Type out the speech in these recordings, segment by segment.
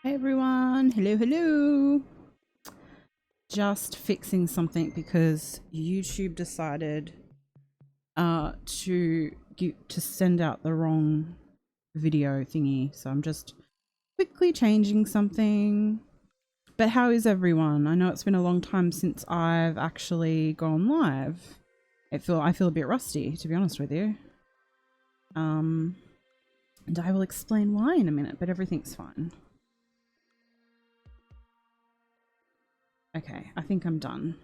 Hey everyone, hello. Just fixing something because YouTube decided to send out the wrong video thingy. So I'm just quickly changing something. But how is everyone? I know it's been a long time since I've actually gone live. I feel a bit rusty, to be honest with you. And I will explain why in a minute, but everything's fine. Okay, I think I'm done.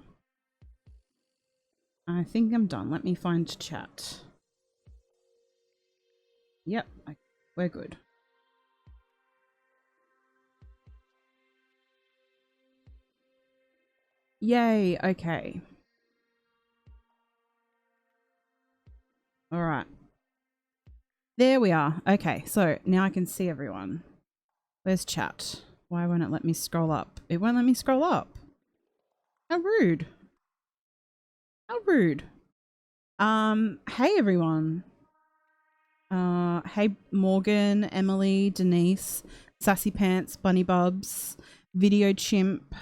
Let me find chat. Yep, we're good. Yay, okay. All right. There we are. Okay, so now I can see everyone. Where's chat? Why won't it let me scroll up? It won't let me scroll up. How rude. How rude. Hey everyone. Hey Morgan, Emily, Denise, Sassy Pants, Bunny Bubs, Video Chimp,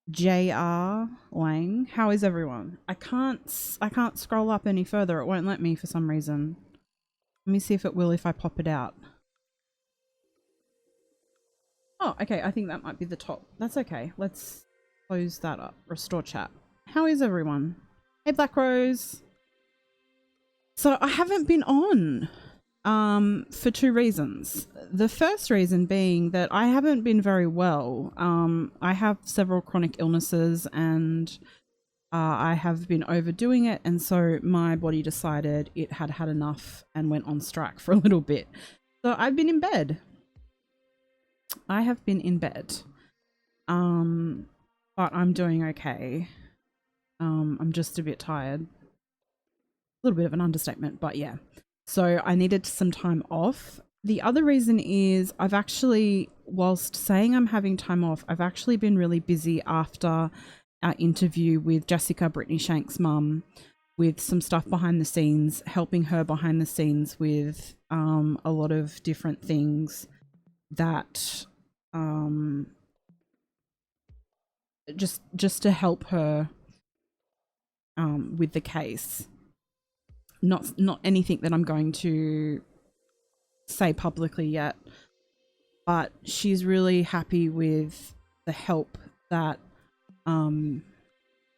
JR, Lang. How is everyone? I can't scroll up any further. It won't let me for some reason. Let me see if it will if I pop it out. Oh, okay. I think that might be the top. That's okay. Let's close that up. Restore chat. How is everyone? Hey Black Rose. So I haven't been on for two reasons. The first reason being that I haven't been very well. I have several chronic illnesses and I have been overdoing it, and so my body decided it had had enough and went on strike for a little bit. So I've been in bed. I have been in bed. But I'm doing okay. I'm just a bit tired. A little bit of an understatement, but yeah. So I needed some time off. The other reason is I've actually, whilst saying I'm having time off, I've actually been really busy after our interview with Jessica, Brittany Shanks' mum, with some stuff behind the scenes, helping her behind the scenes with a lot of different things that just to help her with the case. Not anything that I'm going to say publicly yet, but she's really happy with the help that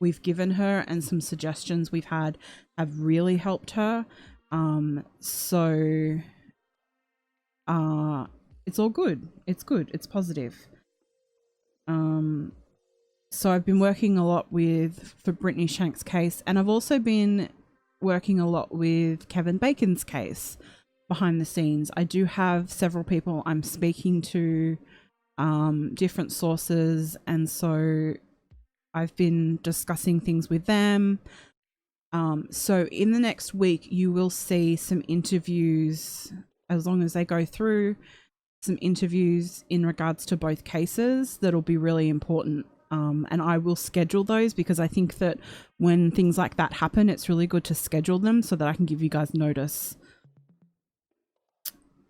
we've given her, and some suggestions we've had have really helped her. So it's all good. It's good. It's positive. So I've been working a lot for Brittany Shanks' case, and I've also been working a lot with Kevin Bacon's case behind the scenes. I do have several people I'm speaking to, different sources, and so I've been discussing things with them. So in the next week, you will see some interviews, as long as they go through, some interviews in regards to both cases that'll be really important. And I will schedule those because I think that when things like that happen, it's really good to schedule them so that I can give you guys notice.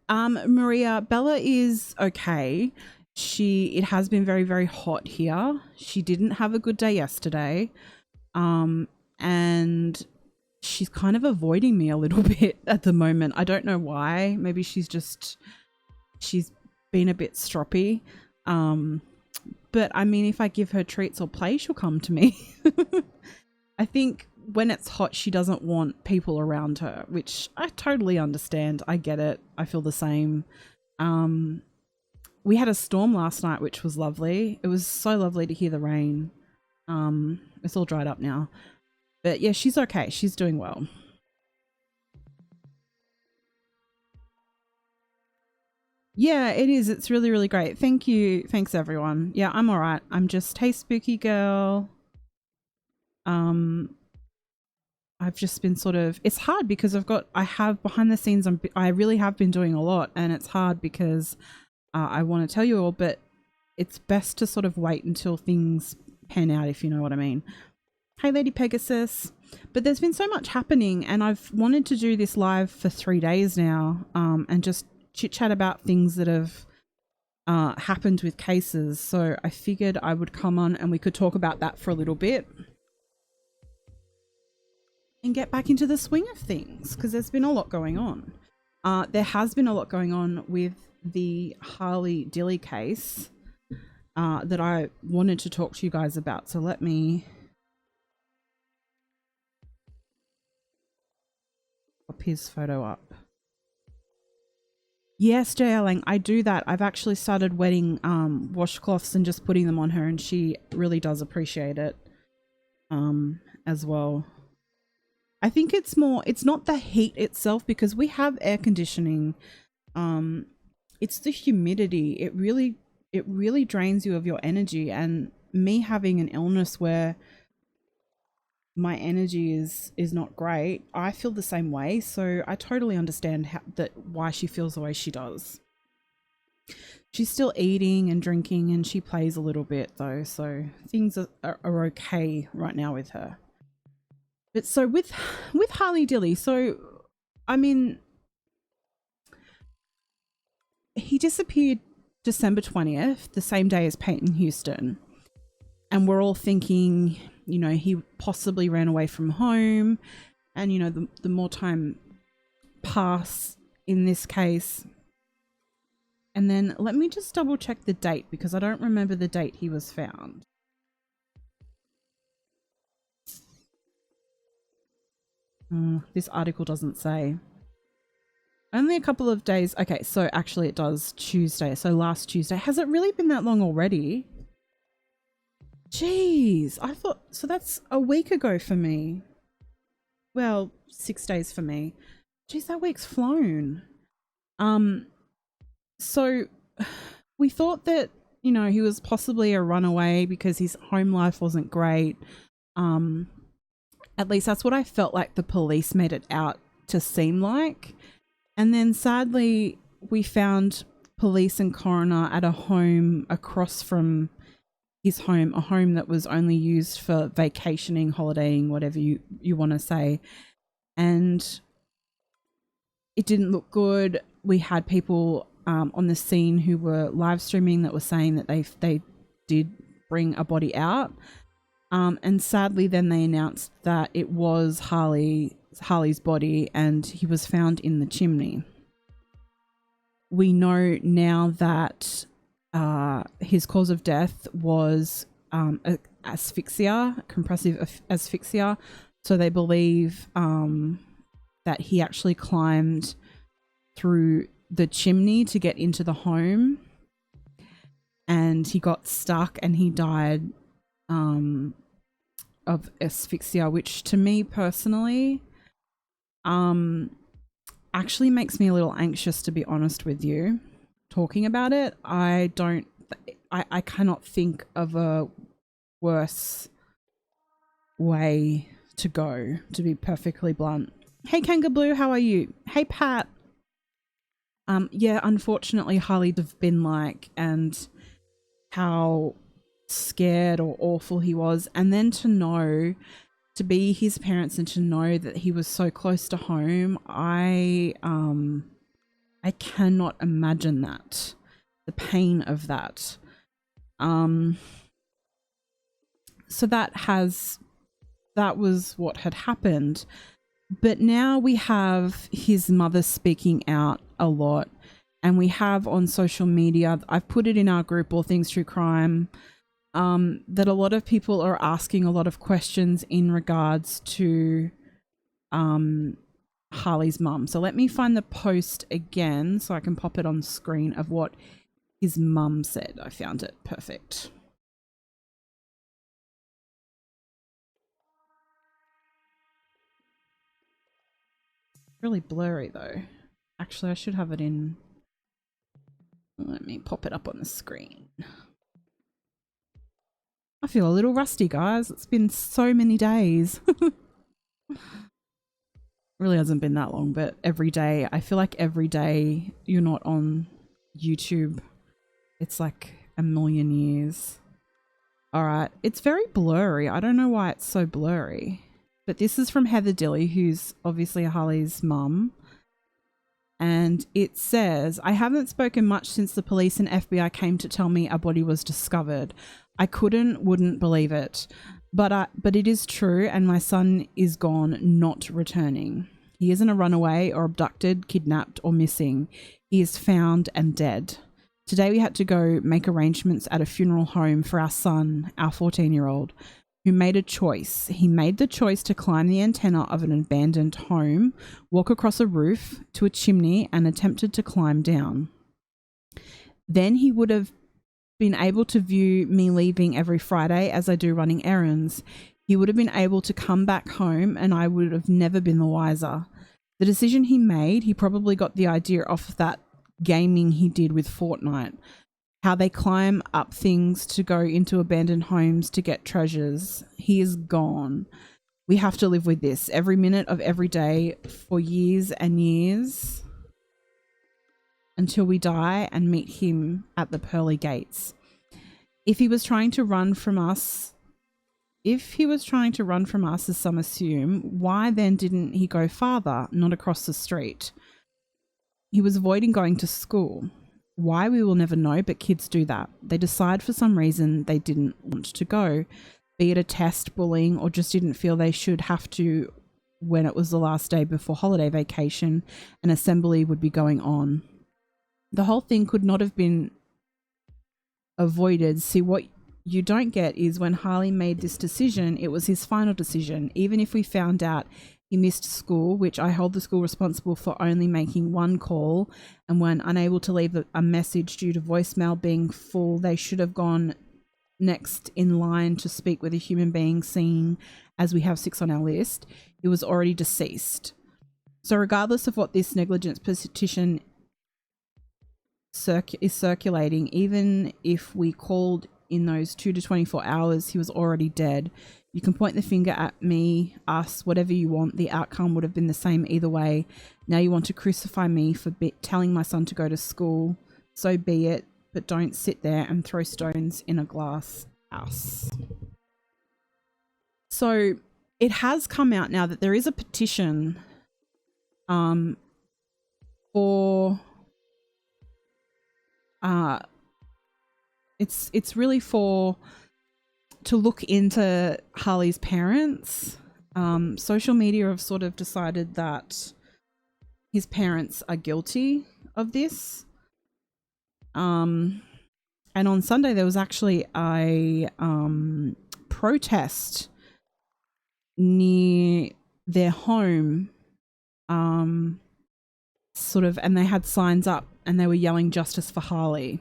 Maria, Bella is okay. It has been very, very hot here. She didn't have a good day yesterday. And she's kind of avoiding me a little bit at the moment. I don't know why. Maybe she's been a bit stroppy. But I mean, if I give her treats or play, she'll come to me. I think when it's hot, she doesn't want people around her, which I totally understand. I get it. I feel the same. We had a storm last night, which was lovely. It was so lovely to hear the rain. It's all dried up now. But yeah, she's okay. She's doing well. Yeah, it is. It's really, really great. Thank you. Thanks, everyone. Yeah, I'm all right. I'm just, hey, spooky girl. I've just been sort of, it's hard because I have behind the scenes, I really have been doing a lot, and it's hard because I want to tell you all, but it's best to sort of wait until things pan out, if you know what I mean. Hey, Lady Pegasus. But there's been so much happening, and I've wanted to do this live for 3 days now, and just chit chat about things that have happened with cases. So I figured I would come on and we could talk about that for a little bit and get back into the swing of things, because there's been a lot going on. There has been a lot going on with the Harley Dilly case that I wanted to talk to you guys about. So let me pop his photo up. Yes, JL Lang, I do that. I've actually started wetting washcloths and just putting them on her, and she really does appreciate it as well. I think it's not the heat itself, because we have air conditioning. It's the humidity. It really drains you of your energy, and me having an illness where my energy is not great, I feel the same way. So I totally understand why she feels the way she does. She's still eating and drinking, and she plays a little bit though, so things are okay right now with her. But so with Harley Dilly, so I mean, he disappeared December 20th, the same day as Payton Houston, and we're all thinking, you know, he possibly ran away from home. And, you know, the more time pass in this case. And then let me just double check the date, because I don't remember the date he was found. This article doesn't say. Only a couple of days. Okay, so actually it does. Tuesday. So last Tuesday. Has it really been that long already? Jeez, I thought, so that's a week ago for me. Well, 6 days for me. Jeez, that week's flown. So we thought that, you know, he was possibly a runaway because his home life wasn't great. At least that's what I felt like the police made it out to seem like. And then sadly, we found police and coroner at a home across from his home, a home that was only used for vacationing, holidaying, whatever you want to say. And it didn't look good. We had people on the scene who were live streaming that were saying that they did bring a body out. And sadly, then they announced that it was Harley's body, and he was found in the chimney. We know now that his cause of death was asphyxia, compressive asphyxia. So they believe that he actually climbed through the chimney to get into the home, and he got stuck and he died of asphyxia, which to me personally actually makes me a little anxious, to be honest with you. Talking about it, I cannot think of a worse way to go, to be perfectly blunt. Hey Kanga Blue, how are you? Hey Pat. Yeah, unfortunately Harley have been like, and how scared or awful he was, and then to be his parents and to know that he was so close to home, I cannot imagine that, the pain of that. So that was what had happened. But now we have his mother speaking out a lot, and we have on social media, I've put it in our group, All Things True Crime, that a lot of people are asking a lot of questions in regards to Harley's mum. So let me find the post again so I can pop it on screen of what his mum said. I found it. Perfect. Really blurry though. Actually, I should have it in. Let me pop it up on the screen. I feel a little rusty, guys. It's been so many days. Really hasn't been that long, but every day, I feel like every day you're not on YouTube, it's like a million years. All right. It's very blurry. I don't know why it's so blurry, but this is from Heather Dilly, who's obviously Harley's mum. And it says, I haven't spoken much since the police and FBI came to tell me a body was discovered. I wouldn't believe it. But it is true, and my son is gone, not returning. He isn't a runaway or abducted, kidnapped or missing. He is found and dead. Today we had to go make arrangements at a funeral home for our son, our 14-year-old, who made a choice. He made the choice to climb the antenna of an abandoned home, walk across a roof to a chimney, and attempted to climb down. Then he would have been able to view me leaving every Friday as I do running errands. He would have been able to come back home, and I would have never been the wiser. The decision he made, he probably got the idea off that gaming he did with Fortnite. How they climb up things to go into abandoned homes to get treasures. He is gone. We have to live with this every minute of every day for years and years until we die and meet him at the pearly gates. If he was trying to run from us, as some assume, why then didn't he go farther, not across the street? He was avoiding going to school. Why, we will never know, but kids do that. They decide for some reason they didn't want to go, be it a test, bullying, or just didn't feel they should have to when it was the last day before holiday vacation and assembly would be going on. The whole thing could not have been avoided. See, what you don't get is when Harley made this decision, it was his final decision. Even if we found out he missed school, which I hold the school responsible for only making one call, and when unable to leave a message due to voicemail being full, they should have gone next in line to speak with a human being, seeing as we have 6 on our list. He was already deceased. So regardless of what this negligence petition is circulating, even if we called in those 2 to 24 hours, he was already dead. You can point the finger at me, us, whatever you want. The outcome would have been the same either way. Now you want to crucify me for telling my son to go to school. So be it, but don't sit there and throw stones in a glass house. So it has come out now that there is a petition for it's really for to look into Harley's parents. Social media have sort of decided that his parents are guilty of this. And on Sunday there was actually a protest near their home, sort of, and they had signs up and they were yelling justice for Harley.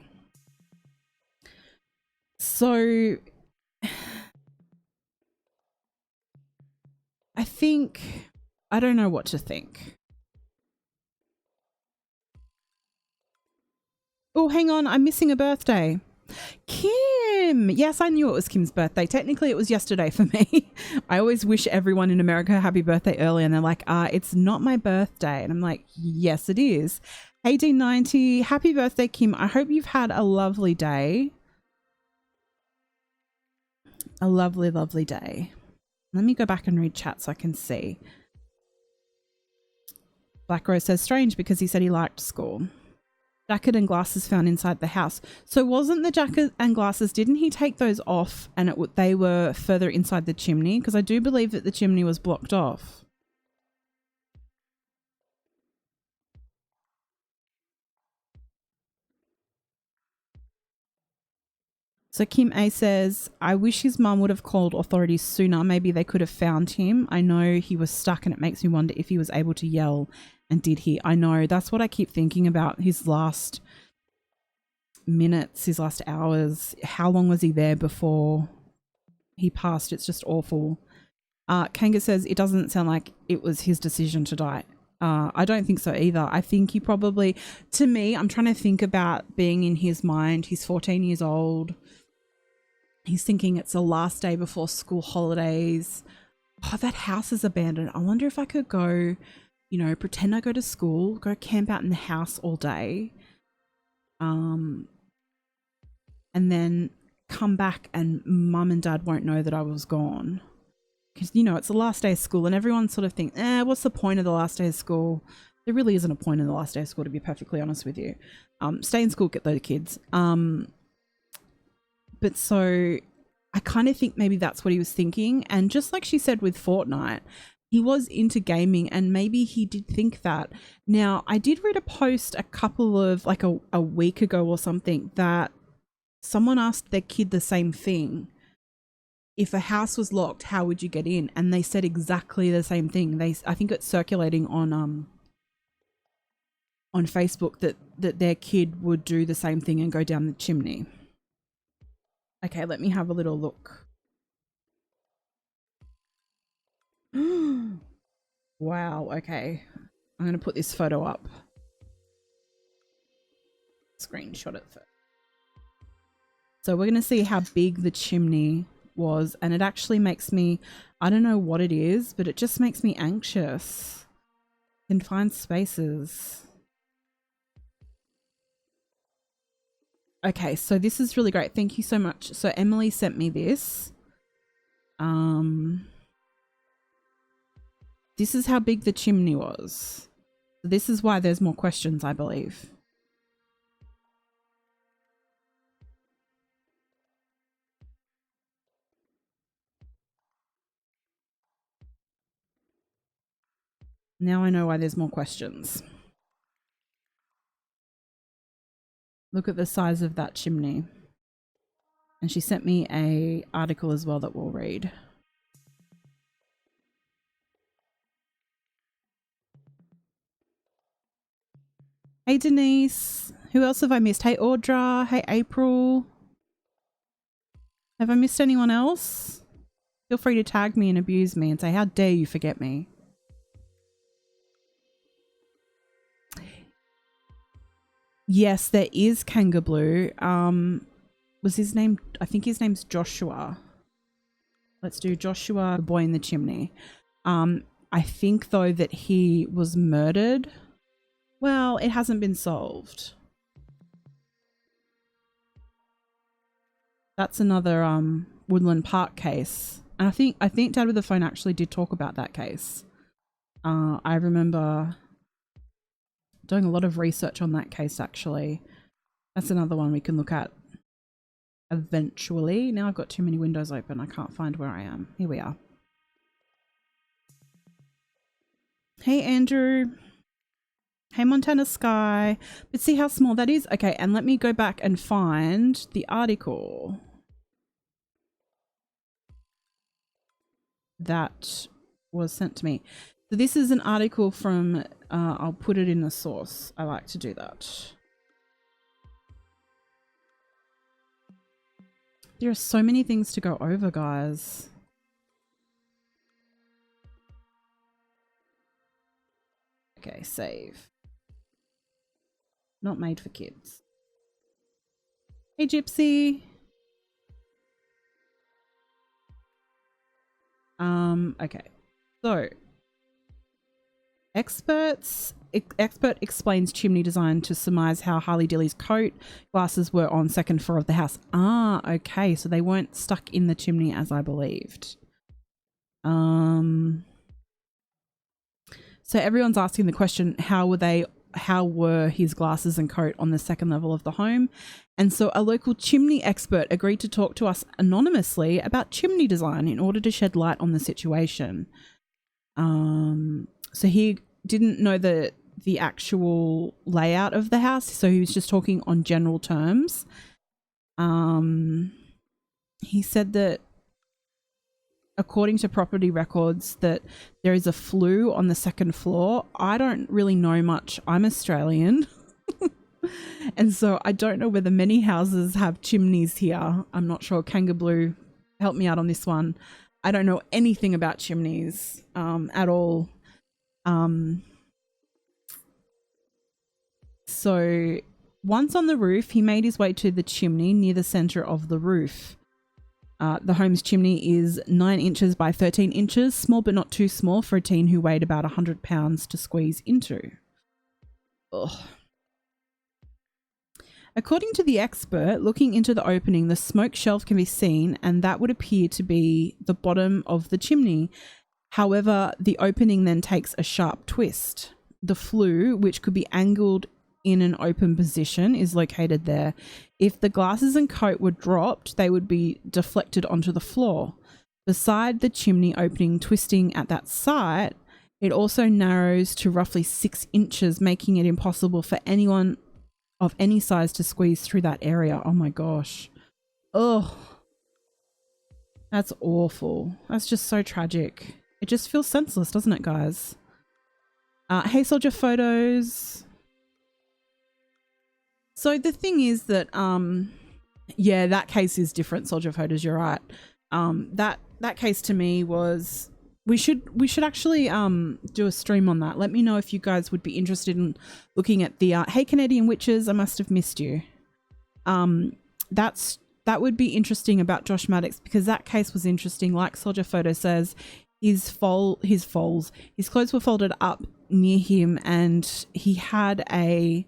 So I don't know what to think. Oh, hang on, I'm missing a birthday. Kim! Yes, I knew it was Kim's birthday. Technically, it was yesterday for me. I always wish everyone in America happy birthday early, and they're like, it's not my birthday. And I'm like, yes, it is. Hey, D90, happy birthday, Kim. I hope you've had a lovely day. A lovely, lovely day. Let me go back and read chat so I can see. Black Rose says, strange because he said he liked school. Jacket and glasses found inside the house. So wasn't the jacket and glasses, didn't he take those off and they were further inside the chimney? Because I do believe that the chimney was blocked off. So Kim A says, I wish his mum would have called authorities sooner. Maybe they could have found him. I know he was stuck and it makes me wonder if he was able to yell. And did he? I know. That's what I keep thinking about. His last minutes, his last hours. How long was he there before he passed? It's just awful. Kanga says, it doesn't sound like it was his decision to die. I don't think so either. I think he probably, to me, I'm trying to think about being in his mind. He's 14 years old. He's thinking it's the last day before school holidays. Oh, that house is abandoned. I wonder if I could go, pretend I go to school, go camp out in the house all day, and then come back and mum and dad won't know that I was gone. Because, it's the last day of school and everyone sort of thinks, what's the point of the last day of school? There really isn't a point in the last day of school, to be perfectly honest with you. Stay in school, get those kids. But so I kind of think maybe that's what he was thinking. And just like she said with Fortnite, he was into gaming and maybe he did think that. Now, I did read a post a couple of, like a week ago or something, that someone asked their kid the same thing. If a house was locked, how would you get in? And they said exactly the same thing. I think it's circulating on Facebook that their kid would do the same thing and go down the chimney. Okay, let me have a little look. Wow, okay. I'm going to put this photo up. Screenshot it first. So we're going to see how big the chimney was, and it actually makes me, I don't know what it is, but it just makes me anxious. Confined spaces. Okay, so this is really great. Thank you so much. So Emily sent me this. This is how big the chimney was. This is why there's more questions, I believe. Now I know why there's more questions. Look at the size of that chimney. And she sent me an article as well that we'll read. Hey Denise. Who else have I missed? Hey Audra. Hey April. Have I missed anyone else? Feel free to tag me and abuse me and say, how dare you forget me? Yes, there is Kangaroo. Was his name? I think his name's Joshua. Let's do Joshua, the boy in the chimney. I think though that he was murdered. Well, it hasn't been solved. That's another Woodland Park case. And I think Dad with the Phone actually did talk about that case. I remember doing a lot of research on that case actually. That's another one we can look at eventually. Now I've got too many windows open. I can't find where I am. Here we are. Hey Andrew. Hey Montana Sky. But see how small that is? Okay, and let me go back and find the article that was sent to me. So this is an article from, I'll put it in the source. I like to do that. There are so many things to go over, guys. Okay, save. Not made for kids. Hey, Gypsy. Okay. So, expert explains chimney design to surmise how Harley Dilly's coat glasses were on second floor of the house. Ah, okay. So they weren't stuck in the chimney as I believed. So everyone's asking the question, how were his glasses and coat on the second level of the home? And so a local chimney expert agreed to talk to us anonymously about chimney design in order to shed light on the situation. So he didn't know the actual layout of the house, so he was just talking on general terms. He said that according to property records that there is a flue on the second floor. I don't really know much. I'm Australian. And so I don't know whether many houses have chimneys here. I'm not sure. Kangaroo, help me out on this one. I don't know anything about chimneys at all. So once on the roof, he made his way to the chimney near the center of the roof. The home's chimney is 9 inches by 13 inches, small but not too small for a teen who weighed about 100 pounds to squeeze into. Ugh. According to the expert, looking into the opening, the smoke shelf can be seen, and that would appear to be the bottom of the chimney. However, the opening then takes a sharp twist. the flue, which could be angled in an open position, is located there. If the glasses and coat were dropped, they would be deflected onto the floor. Beside the chimney opening twisting at that site, it also narrows to roughly 6 inches, making it impossible for anyone of any size to squeeze through that area. Oh my gosh. Oh, that's awful. That's just so tragic. It just feels senseless, doesn't it, guys? Hey, soldier photos. So the thing is that, yeah, that case is different, soldier photos. You're right. That case to me was, we should actually do a stream on that. Let me know if you guys would be interested in looking at the Hey Canadian Witches, I must have missed you. That would be interesting about Josh Maddox, because that case was interesting. Like Soldier Photo says, his clothes were folded up near him, and he had a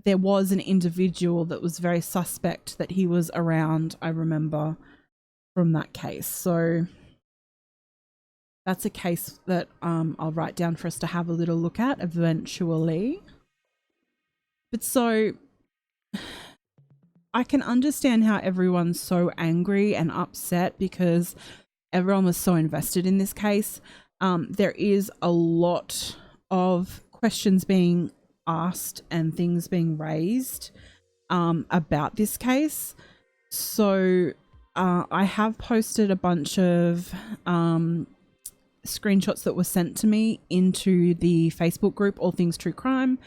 there was an individual that was very suspect that he was around, I remember, from that case. So that's a case that I'll write down for us to have a little look at eventually. But so I can understand how everyone's so angry and upset, because everyone was so invested in this case. There is a lot of questions being asked and things being raised about this case. So I have posted a bunch of screenshots that were sent to me into the Facebook group, All Things True Crime.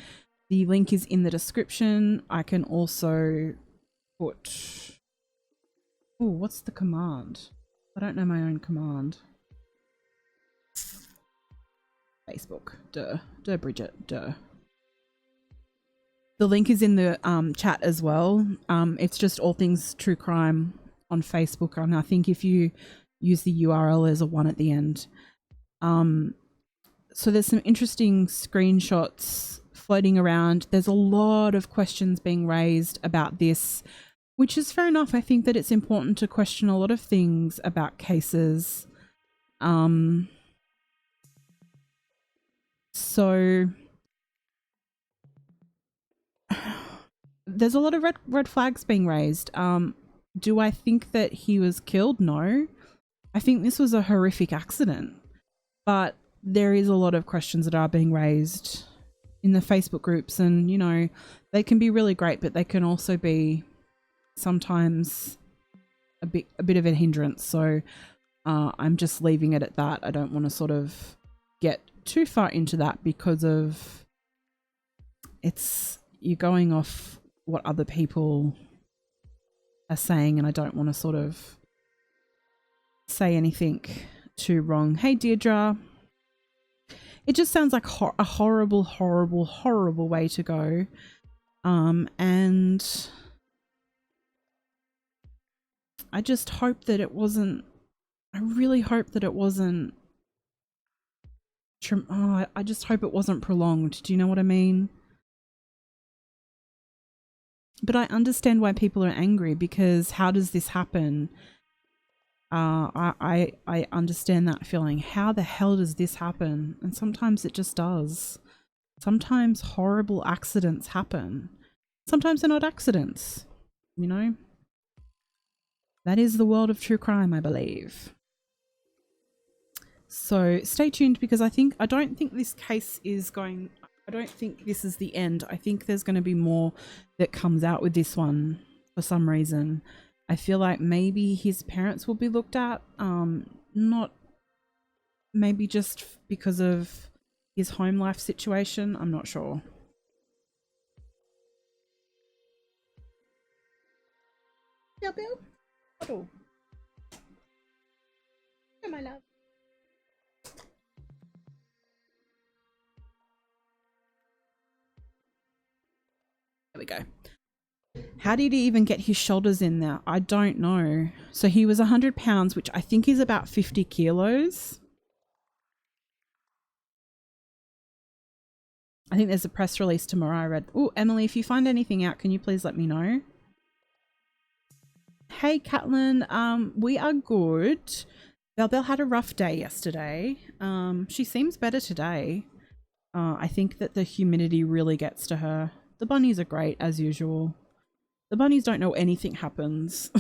The link is in the description. I can also put... Oh, what's the command? I don't know my own command. Facebook. Duh, Bridget. Duh. The link is in the chat as well. It's just All Things True Crime on Facebook, and I think if you use the URL, there's a 1 at the end. So there's some interesting screenshots floating around. There's a lot of questions being raised about this, which is fair enough. I think that it's important to question a lot of things about cases. So there's a lot of red flags being raised. Do I think that he was killed? No. I think this was a horrific accident. But there is a lot of questions that are being raised in the Facebook groups, and, you know, they can be really great, but they can also be sometimes a bit of a hindrance. So I'm just leaving it at that. I don't want to sort of get too far into that, because of you're going off what other people are saying, and I don't want to sort of say anything too wrong. Hey Deirdre, it just sounds like a horrible way to go, and I just hope that it wasn't, I really hope that it wasn't, I just hope it wasn't prolonged. Do you know what I mean? But I understand why people are angry, because how does this happen? I understand that feeling. How the hell does this happen? And sometimes it just does. Sometimes horrible accidents happen. Sometimes they're not accidents, you know? That is the world of true crime, I believe. So stay tuned, because I don't think this case is going... I don't think this is the end. I think there's going to be more that comes out with this one for some reason. I feel like maybe his parents will be looked at. Not maybe just because of his home life situation. I'm not sure. Yeah, Bill. Bottle. Oh, my love. There we go. How did he even get his shoulders in there? I don't know. So he was 100 pounds, which I think is about 50 kilos. I think there's a press release tomorrow. I read. Oh, Emily, if you find anything out, can you please let me know? Hey, Caitlin. We are good. Belle Belle had a rough day yesterday. She seems better today. I think that the humidity really gets to her. The bunnies are great, as usual. The bunnies don't know anything happens.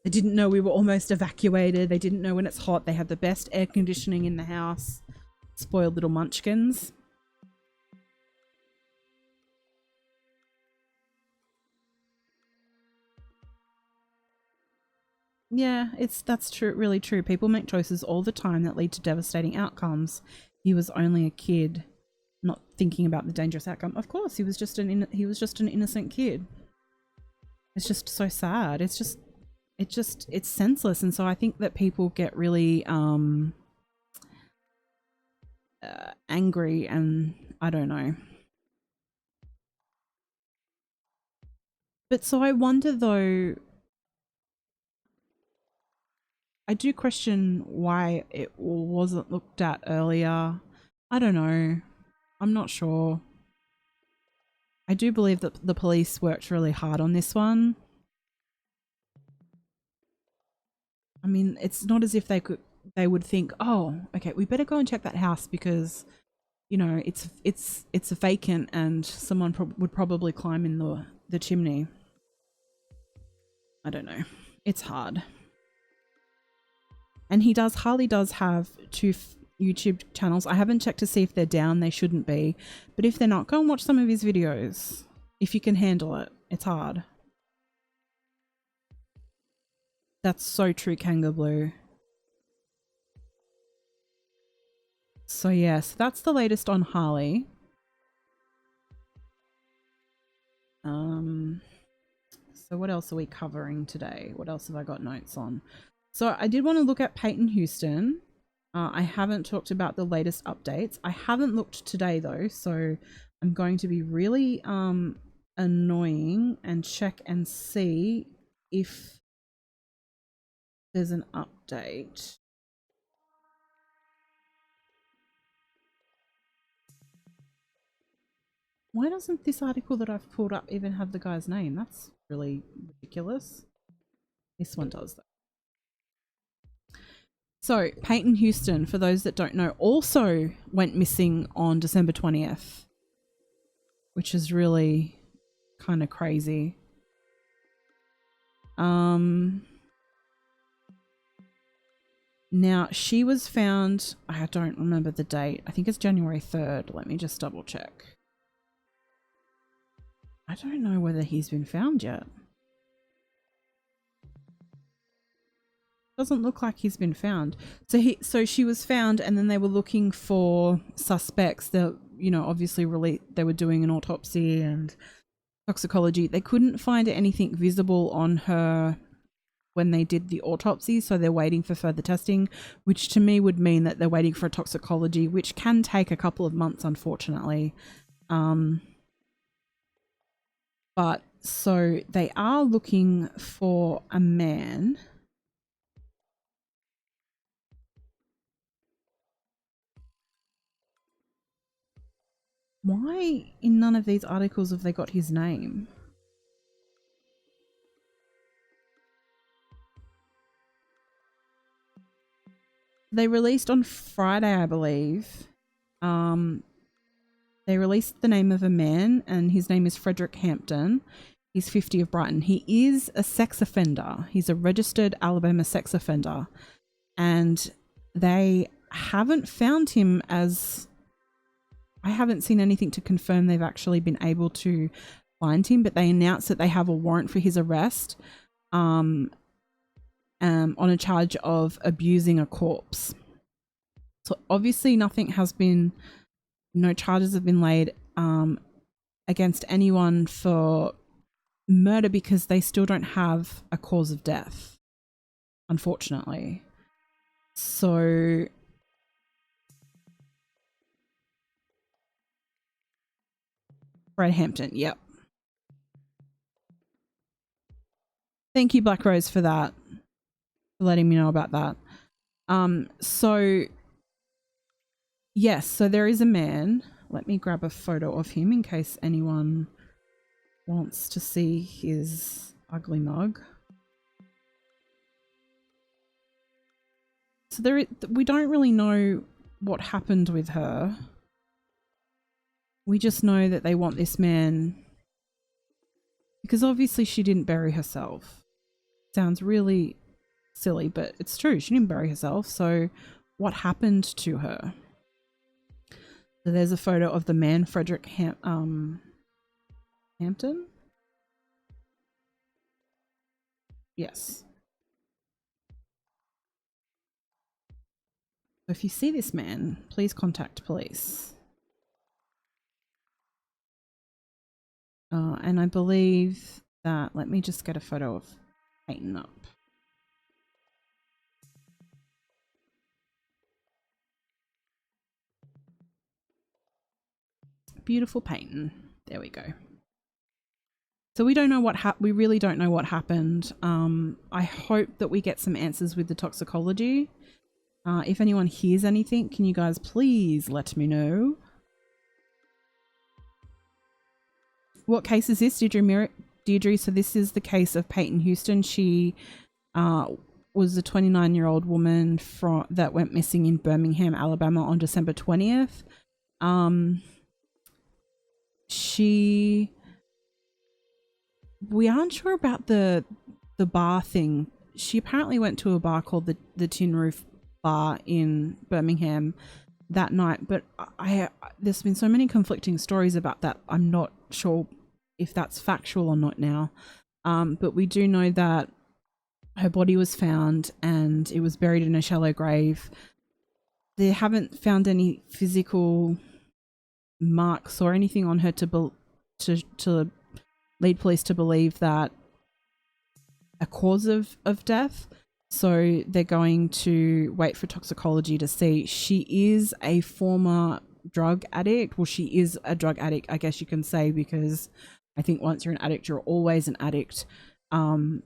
They didn't know we were almost evacuated. They didn't know when it's hot. They have the best air conditioning in the house. Spoiled little munchkins. Yeah, that's true, really true. People make choices all the time that lead to devastating outcomes. He was only a kid, not thinking about the dangerous outcome. Of course, he was just an innocent kid. It's just so sad. It's senseless, and so I think that people get really angry, and I don't know. But so I wonder though, I do question why it wasn't looked at earlier. I don't know. I'm not sure. I do believe that the police worked really hard on this one. I mean, it's not as if they would think, oh, okay, we better go and check that house because, you know, it's vacant and someone would probably climb in the chimney. I don't know. It's hard. And Harley does have 2 YouTube channels. I haven't checked to see if they're down. They shouldn't be. But if they're not, go and watch some of his videos. If you can handle it. It's hard. That's so true, Kanga Blue. So yes, that's the latest on Harley. So what else are we covering today? What else have I got notes on? So I did want to look at Payton Houston. I haven't talked about the latest updates. I haven't looked today though, so I'm going to be really annoying and check and see if there's an update. Why doesn't this article that I've pulled up even have the guy's name? That's really ridiculous. This one does though. So Payton Houston, for those that don't know, also went missing on December 20th, which is really kind of crazy. Now she was found, I don't remember the date. I think it's January 3rd. Let me just double check. I don't know whether he's been found yet. Doesn't look like he's been found. So she was found, and then they were looking for suspects that, you know, obviously they were doing an autopsy and toxicology. They couldn't find anything visible on her when they did the autopsy, so they're waiting for further testing, which to me would mean that they're waiting for a toxicology, which can take a couple of months, unfortunately. But so they are looking for a man. Why in none of these articles have they got his name? They released on Friday, I believe. They released the name of a man, and his name is Frederick Hampton. He's 50 of Brighton. He is a sex offender. He's a registered Alabama sex offender. And they haven't found him as... I haven't seen anything to confirm they've actually been able to find him, but they announced that they have a warrant for his arrest on a charge of abusing a corpse. So obviously nothing has been... No charges have been laid against anyone for murder because they still don't have a cause of death, unfortunately. So Fred Hampton, yep. Thank you, Black Rose, for that, for letting me know about that. So yes, so there is a man. Let me grab a photo of him in case anyone wants to see his ugly mug. So we don't really know what happened with her. We just know that they want this man because obviously she didn't bury herself. Sounds really silly, but it's true. She didn't bury herself. So what happened to her? So there's a photo of the man, Frederick Hampton. Yes. So if you see this man, please contact police. And I believe that, let me just get a photo of Payton up. Beautiful Payton. There we go. So we don't know we really don't know what happened. I hope that we get some answers with the toxicology. If anyone hears anything, can you guys please let me know? What case is this, Deirdre? So this is the case of Payton Houston. She was a 29-year-old woman that went missing in Birmingham, Alabama on December 20th. We aren't sure about the bar thing. She apparently went to a bar called the Tin Roof Bar in Birmingham that night, but there's been so many conflicting stories about that. I'm not sure if that's factual or not now. But we do know that her body was found and it was buried in a shallow grave. They haven't found any physical marks or anything on her to lead police to believe that a cause of death. So they're going to wait for toxicology to see. She is a former drug addict. Well, she is a drug addict, I guess you can say, because I think once you're an addict, you're always an addict. As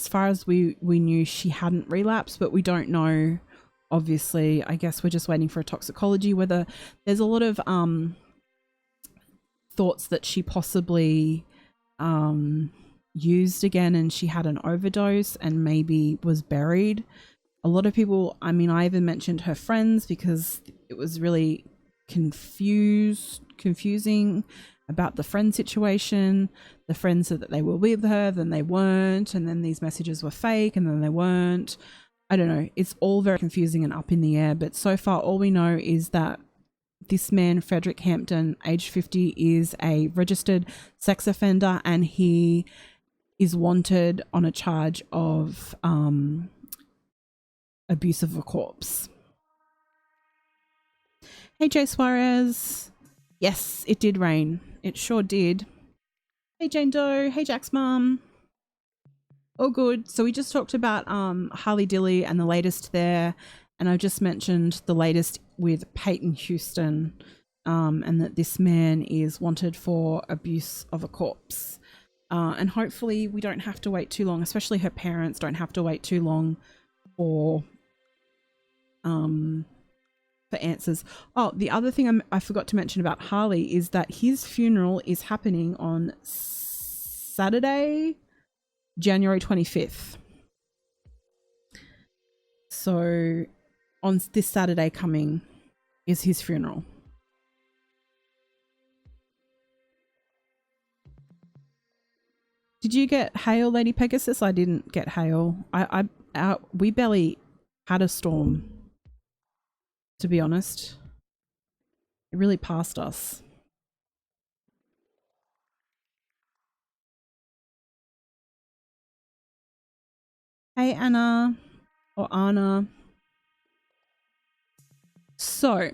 far as we knew, she hadn't relapsed, but we don't know. Obviously, I guess we're just waiting for a toxicology. Whether there's a lot of thoughts that she possibly used again and she had an overdose and maybe was buried. A lot of people, I mean, I even mentioned her friends because it was really confusing about the friend situation. The friends said that they were with her, then they weren't, and then these messages were fake and then they weren't. I don't know. It's all very confusing and up in the air, but so far all we know is that this man, Frederick Hampton, age 50, is a registered sex offender and he is wanted on a charge of abuse of a corpse. Hey, Jay Suarez. Yes, it did rain. It sure did. Hey, Jane Doe. Hey, Jack's mum. Oh, good. So we just talked about Harley Dilly and the latest there. And I just mentioned the latest with Payton Houston and that this man is wanted for abuse of a corpse. And hopefully we don't have to wait too long, especially her parents don't have to wait too long for answers. Oh, the other thing I forgot to mention about Harley is that his funeral is happening on Saturday, January 25th. So on this Saturday coming is his funeral. Did you get hail, Lady Pegasus? I didn't get hail. We barely had a storm, to be honest. It really passed us. Hey, Anna. Or Anna. So,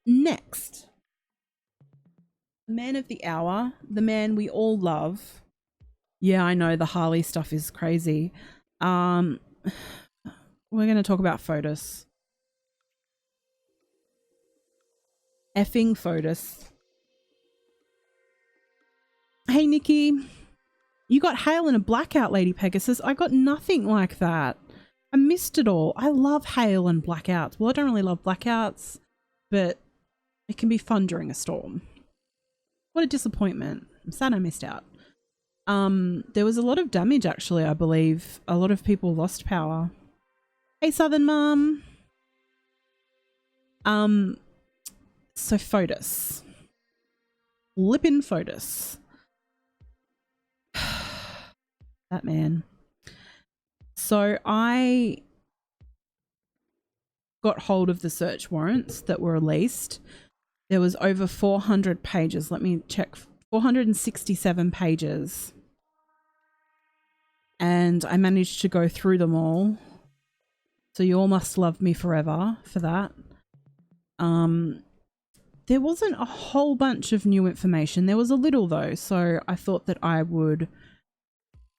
next. Man of the hour. The man we all love. Yeah, I know the Harley stuff is crazy. We're going to talk about Fotis. Effing Fotis. Hey, Nikki. You got hail and a blackout, Lady Pegasus. I got nothing like that. I missed it all. I love hail and blackouts. Well, I don't really love blackouts, but it can be fun during a storm. What a disappointment. I'm sad I missed out. There was a lot of damage, actually, I believe. A lot of people lost power. Hey, Southern Mum. So Fotis. Flippin' Fotis. That man. So I got hold of the search warrants that were released. There was over 400 pages. Let me check. 467 pages. And I managed to go through them all. So you all must love me forever for that. There wasn't a whole bunch of new information. There was a little though. So I thought that I would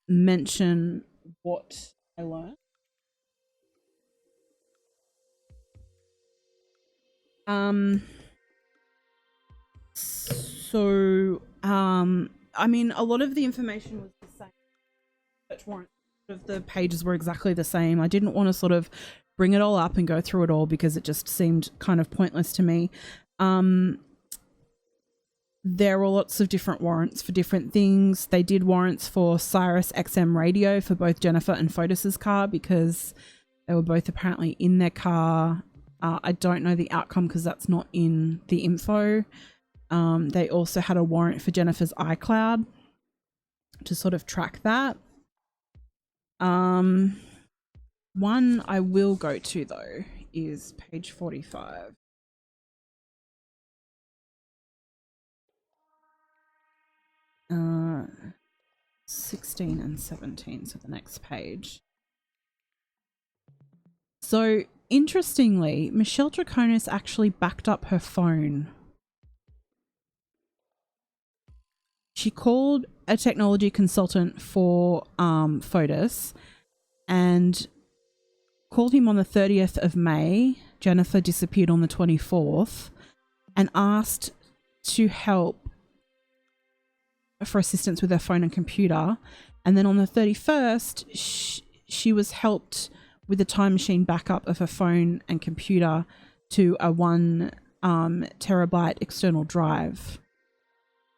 mention what I learned. I mean, a lot of the information was the same. Search warrant of the pages were exactly the same. I didn't want to sort of bring it all up and go through it all because it just seemed kind of pointless to me. There were lots of different warrants for different things. They did warrants for Sirius XM radio for both Jennifer and Fotis's car because they were both apparently in their car. I don't know the outcome because that's not in the info. They also had a warrant for Jennifer's iCloud to sort of track that. One I will go to though is page 45. Uh, 16 and 17, so the next page. So interestingly, Michelle Draconis actually backed up her phone. She called a technology consultant for Fotis and called him on the 30th of May. Jennifer disappeared on the 24th and asked to help for assistance with her phone and computer. And then on the 31st, she was helped with the time machine backup of her phone and computer to a 1 terabyte external drive.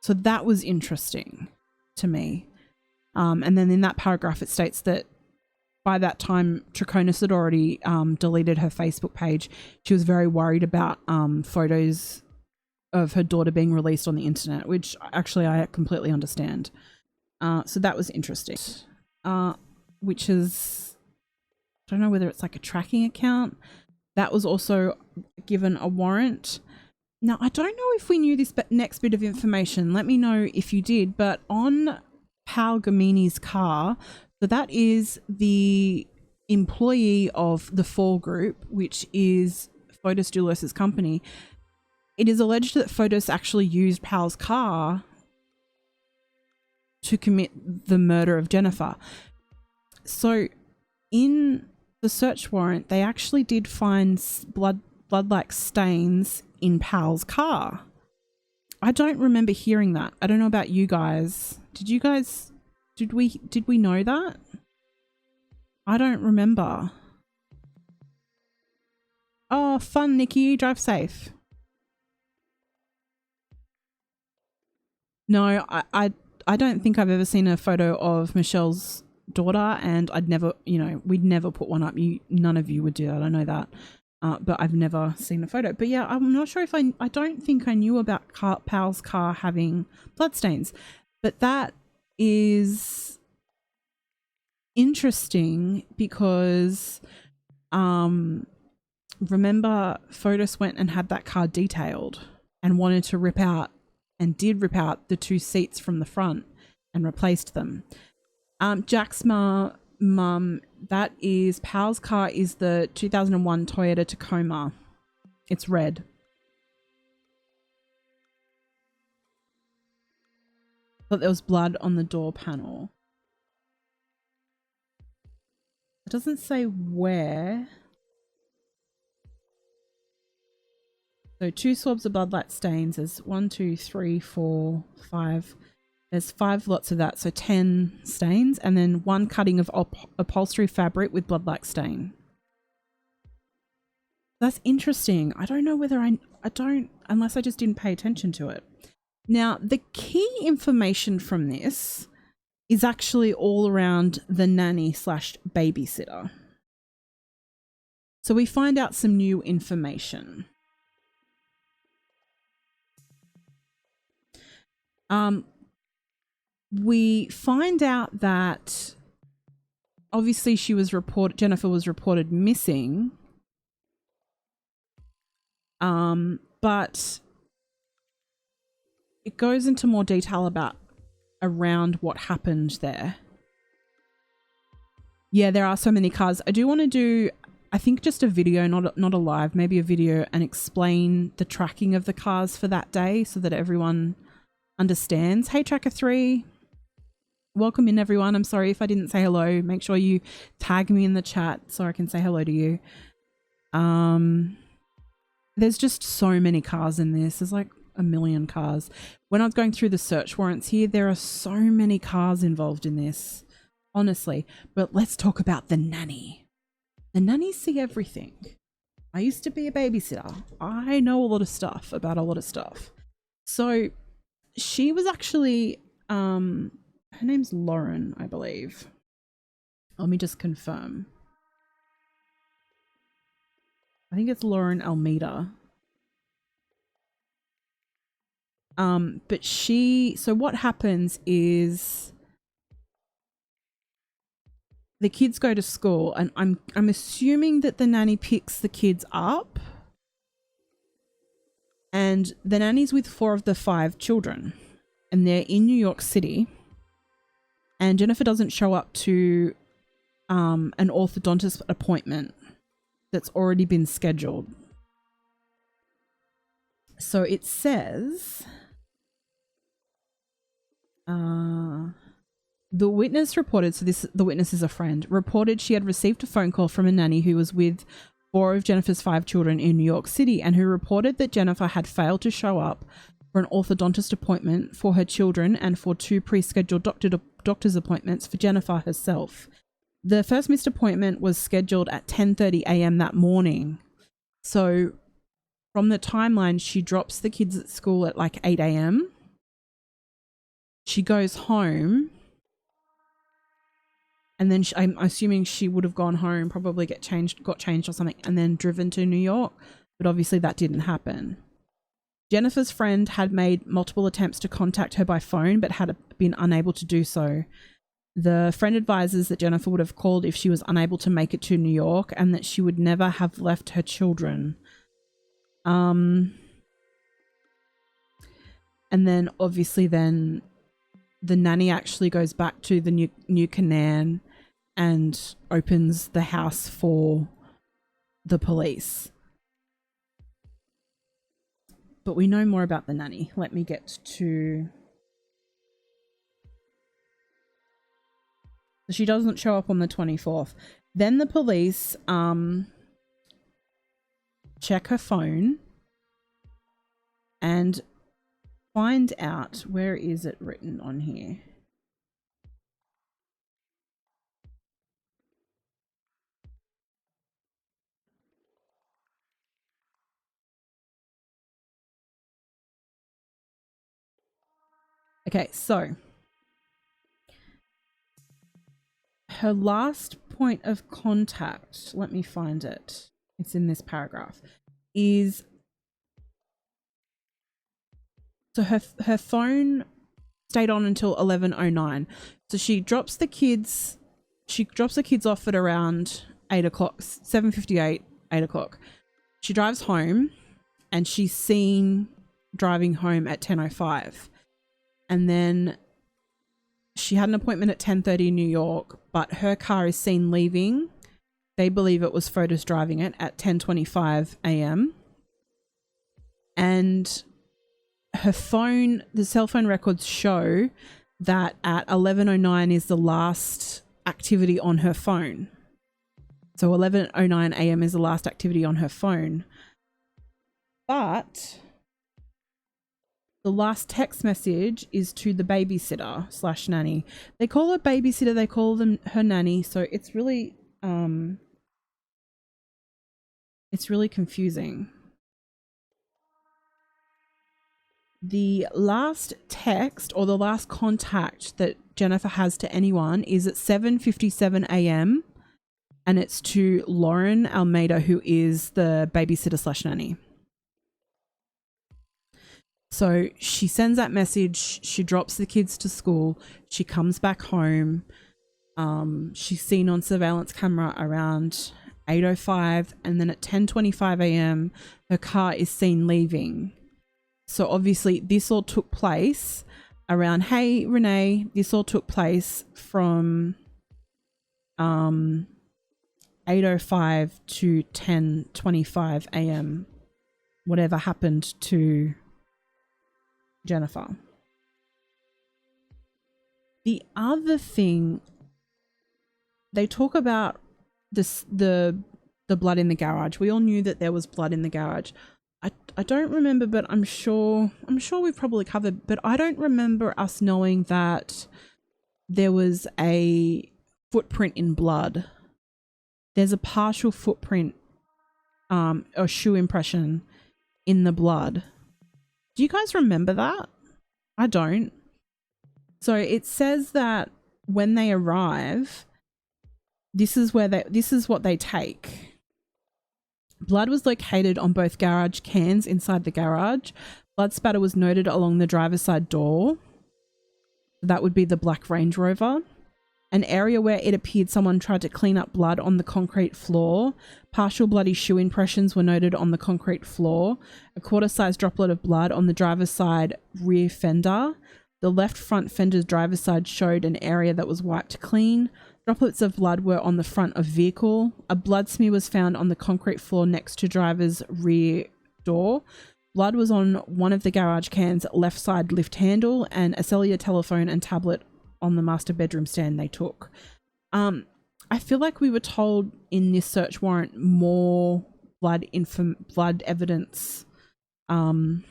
So that was interesting to me. And then in that paragraph, it states that by that time, Draconis had already deleted her Facebook page. She was very worried about photos of her daughter being released on the internet, which actually I completely understand. So that was interesting. Which is, I don't know whether it's like a tracking account. That was also given a warrant. Now, I don't know if we knew this next bit of information. Let me know if you did. But on Pal Gamini's car, so that is the employee of the Fall Group, which is Fotis Dulos' company. It is alleged that Fotis actually used Pal's car to commit the murder of Jennifer. So in the search warrant, they actually did find blood-like stains in Pal's car. I don't remember hearing that. I don't know about you guys. Did we know that? I don't remember. Oh, fun, Nikki. Drive safe. No, I don't think I've ever seen a photo of Michelle's daughter, and I'd never, we'd never put one up. None of you would do that. I know that. But I've never seen a photo. But yeah, I'm not sure if I don't think I knew about Pal's car having bloodstains. But that is interesting because remember Fotis went and had that car detailed and wanted to rip out and did rip out the 2 seats from the front and replaced them. Jack's mum, that is Pal's car, is the 2001 Toyota Tacoma. It's red. But there was blood on the door panel. It doesn't say where. So 2 swabs of blood-like stains. There's 1, 2, 3, 4, 5. There's 5 lots of that, so 10 stains, and then 1 cutting of upholstery fabric with blood-like stain. That's interesting. I don't know whether I don't, unless I just didn't pay attention to it. Now, the key information from this is actually all around the nanny slash babysitter. So we find out some new information. We find out that obviously Jennifer was reported missing. But it goes into more detail around what happened there. Yeah, there are so many cars. I do want to do, I think, just a video, not a live, maybe a video, and explain the tracking of the cars for that day so that everyone understands. Hey, Tracker 3. Welcome in, everyone. I'm sorry if I didn't say hello. Make sure you tag me in the chat so I can say hello to you. There's just so many cars in this. There's like a million cars. When I was going through the search warrants here, there are so many cars involved in this, honestly. But let's talk about the nanny. The nannies see everything. I used to be a babysitter. I know a lot of stuff about a lot of stuff. So she was actually, her name's Lauren, I believe. Let me just confirm. I think it's Lauren Almeida. But so what happens is the kids go to school, and I'm assuming that the nanny picks the kids up, and the nanny's with 4 of the 5 children, and they're in New York City, and Jennifer doesn't show up to an orthodontist appointment that's already been scheduled. So it says the witness reported, the witness is a friend, reported she had received a phone call from a nanny who was with 4 of Jennifer's 5 children in New York City, and who reported that Jennifer had failed to show up for an orthodontist appointment for her children and for 2 pre-scheduled doctor's appointments for Jennifer herself. The first missed appointment was scheduled at 10:30 a.m. that morning. So from the timeline, she drops the kids at school at like 8 a.m. She goes home, and then I'm assuming she would have gone home, probably got changed or something, and then driven to New York. But obviously that didn't happen. Jennifer's friend had made multiple attempts to contact her by phone, but had been unable to do so. The friend advises that Jennifer would have called if she was unable to make it to New York, and that she would never have left her children. And then obviously then the nanny actually goes back to the New Canaan and opens the house for the police. But we know more about the nanny. Let me get to... She doesn't show up on the 24th. Then the police check her phone and find out, where is it written on here? Okay, so her last point of contact, let me find it, it's in this paragraph, is, so her phone stayed on until 11:09. So she drops the kids off at around 8 o'clock, 7:58, 8 o'clock. She drives home, and she's seen driving home at 10:05. And then she had an appointment at 10:30 in New York, but her car is seen leaving. They believe it was Fotis driving it at 10:25 a.m. And her phone, the cell phone records show that at 11:09 is the last activity on her phone. So 11:09 a.m. is the last activity on her phone. But the last text message is to the babysitter / nanny. They call her babysitter, they call them her nanny. So it's really confusing. The last text, or the last contact that Jennifer has to anyone is at 7:57 a.m. and it's to Lauren Almeida, who is the babysitter / nanny. So she sends that message. She drops the kids to school. She comes back home. She's seen on surveillance camera around 8:05, and then at 10:25 a.m. her car is seen leaving. So obviously this all took place around, hey Renee, this all took place from 8:05 to 10:25 a.m. whatever happened to Jennifer. The other thing, they talk about this, the blood in the garage. We all knew that there was blood in the garage. I don't remember, but I'm sure we've probably covered, but I don't remember us knowing that there was a footprint in blood. There's a partial footprint or shoe impression in the blood. Do you guys remember that? I don't. So it says that when they arrive, this is what they take. Blood was located on both garage cans inside the garage. Blood spatter was noted along the driver's side door. That would be the black Range Rover. An area where it appeared someone tried to clean up blood on the concrete floor. Partial bloody shoe impressions were noted on the concrete floor. A quarter-sized droplet of blood on the driver's side rear fender. The left front fender's driver's side showed an area that was wiped clean. Droplets of blood were on the front of vehicle. A blood smear was found on the concrete floor next to driver's rear door. Blood was on one of the garage cans' left side lift handle, and a cellular telephone and tablet on the master bedroom stand they took. I feel like we were told in this search warrant more blood evidence. I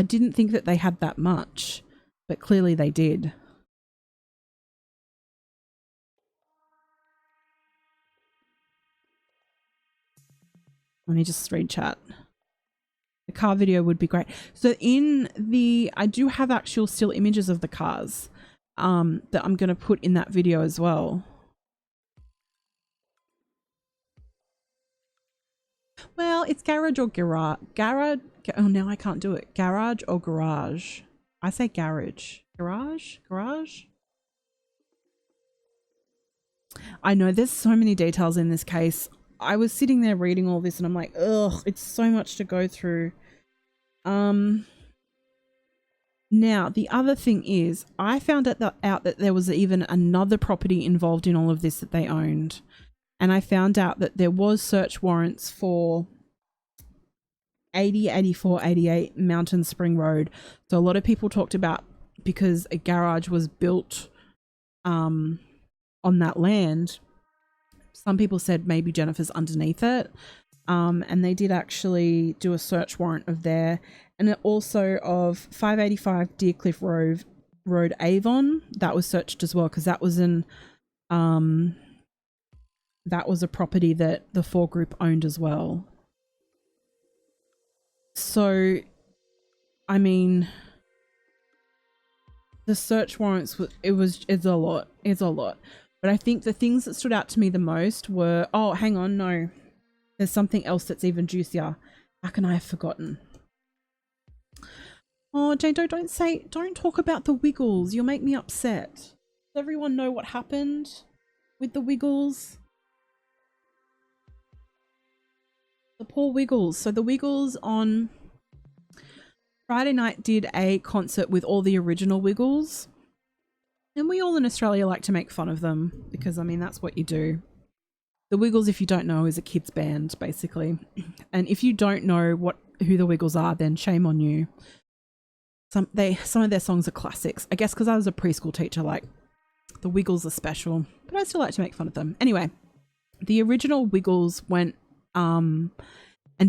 didn't think that they had that much, but clearly they did. Let me just read chat. The car video would be great. So I do have actual still images of the cars that I'm going to put in that video as well. Well, it's garage or garage. Oh, now I can't do it. Garage or garage. I say garage. Garage? I know there's so many details in this case. I was sitting there reading all this and I'm like, ugh, it's so much to go through. Now, the other thing is, I found out that there was even another property involved in all of this that they owned. And I found out that there was search warrants for 80, 84, 88 Mountain Spring Road. So a lot of people talked about, because a garage was built on that land, some people said maybe Jennifer's underneath it. And they did actually do a search warrant of there. And also of 585 Deercliff Road, Avon. That was searched as well, because that was a property that the 4 group owned as well. So, I mean, the search warrants, it's a lot. But I think the things that stood out to me the most were, oh, hang on, no. There's something else that's even juicier. How can I have forgotten? Oh, Jado, don't talk about the Wiggles. You'll make me upset. Does everyone know what happened with the Wiggles? The poor Wiggles. So the Wiggles on Friday night did a concert with all the original Wiggles. And we all in Australia like to make fun of them because, I mean, that's what you do. The Wiggles, if you don't know, is a kids band, basically. And if you don't know who the Wiggles are, then shame on you. Some of their songs are classics. I guess because I was a preschool teacher, like, the Wiggles are special. But I still like to make fun of them. Anyway, the original Wiggles went and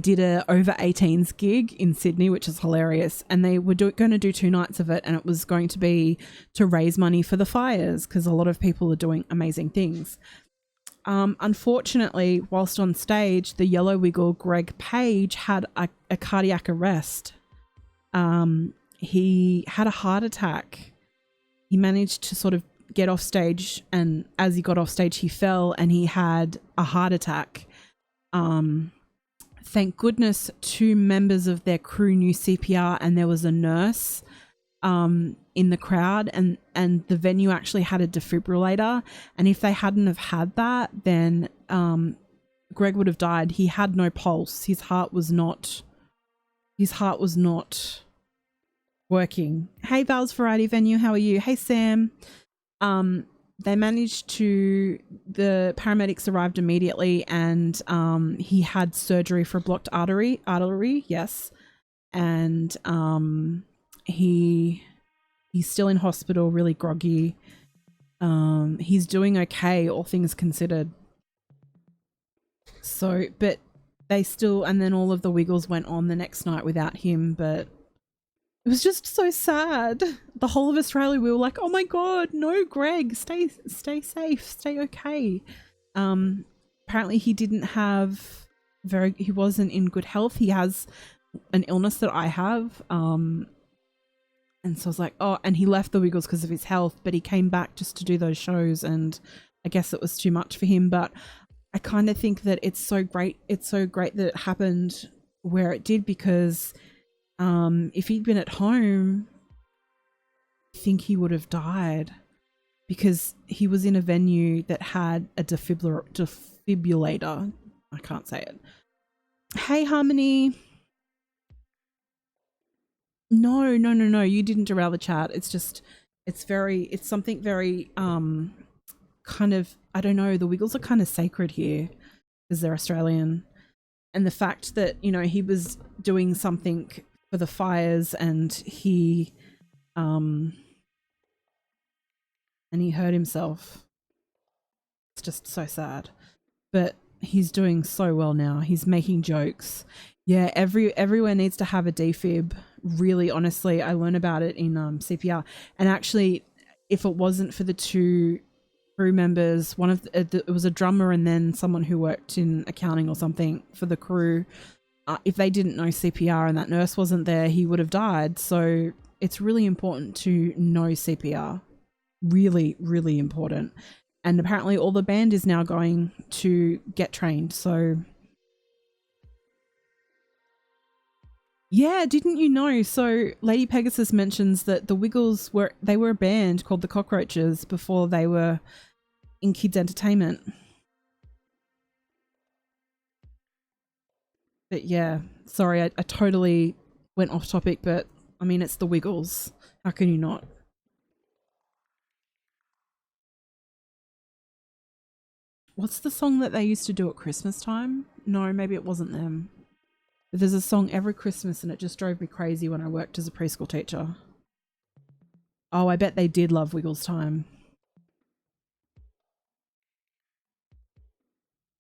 did a over 18s gig in Sydney, which is hilarious. And they were going to do 2 nights of it, and it was going to be to raise money for the fires because a lot of people are doing amazing things. Unfortunately, whilst on stage, the yellow Wiggle, Greg Page, had a cardiac arrest. He had a heart attack he managed to sort of get off stage, and as he got off stage he fell and he had a heart attack. Thank goodness 2 members of their crew knew CPR, and there was a nurse in the crowd, and the venue actually had a defibrillator, and if they hadn't have had that, then Greg would have died. He had no pulse. His heart was not working. Hey, Val's Variety Venue, how are you? Hey, Sam. They managed to, the paramedics arrived immediately, and he had surgery for a blocked artery, yes. And he's still in hospital, really groggy. He's doing okay, all things considered. So, but they still, and then all of the Wiggles went on the next night without him, but it was just so sad. The whole of Australia, we were like, oh my God, no, Greg, stay safe, stay okay. Apparently he didn't have he wasn't in good health. He has an illness that I have. And so I was like, oh, and he left the Wiggles because of his health, but he came back just to do those shows, and I guess it was too much for him. But I kind of think that it's so great that it happened where it did, because if he'd been at home, I think he would have died, because he was in a venue that had a defibrillator. I can't say it. Hey, Harmony. No, you didn't derail the chat. It's just, it's something very, kind of, I don't know, the Wiggles are kind of sacred here because they're Australian. And the fact that, you know, he was doing something for the fires, and he hurt himself. It's just so sad. But he's doing so well now. He's making jokes. Yeah, everywhere needs to have a defib. Really, honestly, I learned about it in CPR. And actually, if it wasn't for the 2 crew members, one of it was a drummer and then someone who worked in accounting or something for the crew. If they didn't know CPR and that nurse wasn't there, he would have died. So it's really important to know CPR. Really, really important. And apparently all the band is now going to get trained. So yeah, didn't you know? So Lady Pegasus mentions that the Wiggles were a band called the Cockroaches before they were in kids entertainment. But yeah, sorry, I totally went off topic, but I mean, it's the Wiggles. How can you not? What's the song that they used to do at Christmas time? No, maybe it wasn't them. But there's a song every Christmas, and it just drove me crazy when I worked as a preschool teacher. Oh, I bet they did love Wiggles Time.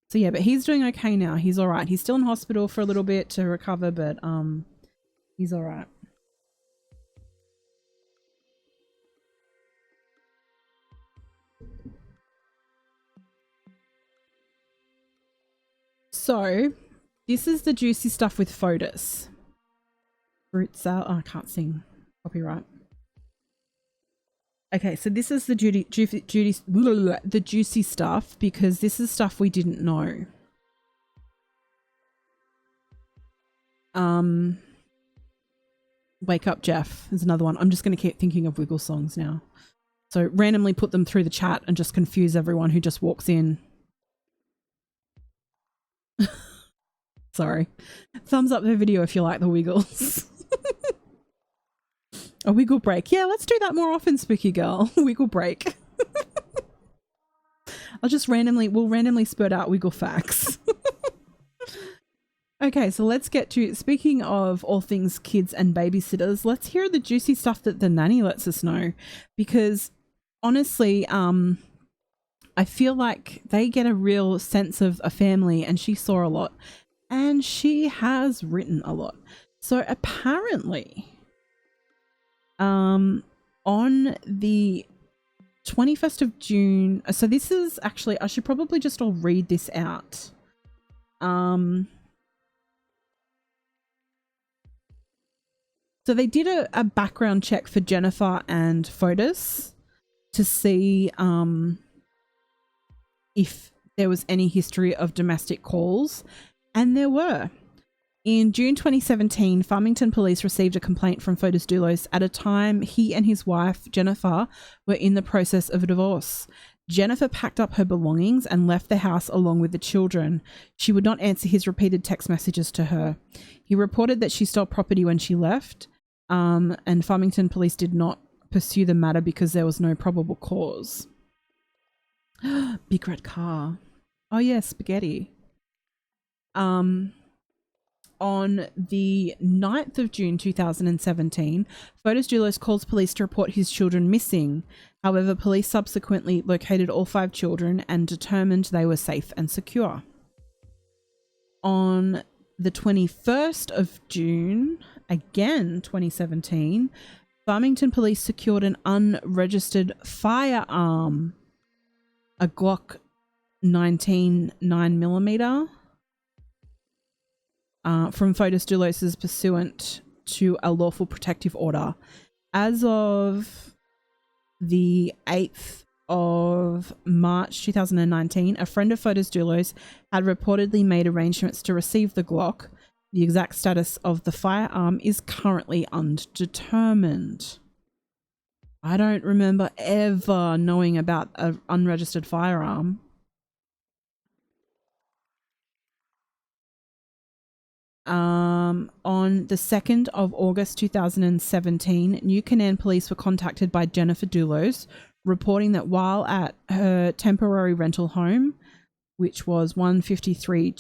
So yeah, but he's doing okay now. He's all right. He's still in hospital for a little bit to recover, but he's all right. So this is the juicy stuff with Fotis. Fruit salad. Oh, I can't sing. Copyright. Okay, so this is the the juicy stuff, because this is stuff we didn't know. Wake Up Jeff is another one. I'm just going to keep thinking of Wiggle songs now. So randomly put them through the chat and just confuse everyone who just walks in. Sorry. Thumbs up the video if you like the Wiggles. A wiggle break. Yeah, let's do that more often, Spooky Girl. Wiggle break. We'll randomly spurt out wiggle facts. Okay, so let's get to, speaking of all things kids and babysitters, let's hear the juicy stuff that the nanny lets us know, because honestly, I feel like they get a real sense of a family, and she saw a lot, and she has written a lot. So apparently, on the 21st of June, so this is actually, I should probably just all read this out. So they did a background check for Jennifer and Fotis. to see if there was any history of domestic calls, and there were. In June 2017, Farmington police received a complaint from Fotis Dulos at a time he and his wife, Jennifer, were in the process of a divorce. Jennifer packed up her belongings and left the house along with the children. She would not answer his repeated text messages to her. He reported that she stole property when she left, and Farmington police did not pursue the matter because there was no probable cause. Big red car. Oh yeah, spaghetti. On the 9th of June 2017, Fotis Dulos calls police to report his children missing. However, police subsequently located all 5 children and determined they were safe and secure. On the 21st of June, again 2017, Farmington police secured an unregistered firearm, a Glock 19 9mm, from Fotis Dulos pursuant to a lawful protective order. As of the 8th of March 2019, a friend of Fotis Dulos had reportedly made arrangements to receive the Glock. The exact status of the firearm is currently undetermined. I don't remember ever knowing about an unregistered firearm. On the 2nd of August 2017, New Canaan police were contacted by Jennifer Dulos, reporting that while at her temporary rental home, which was 153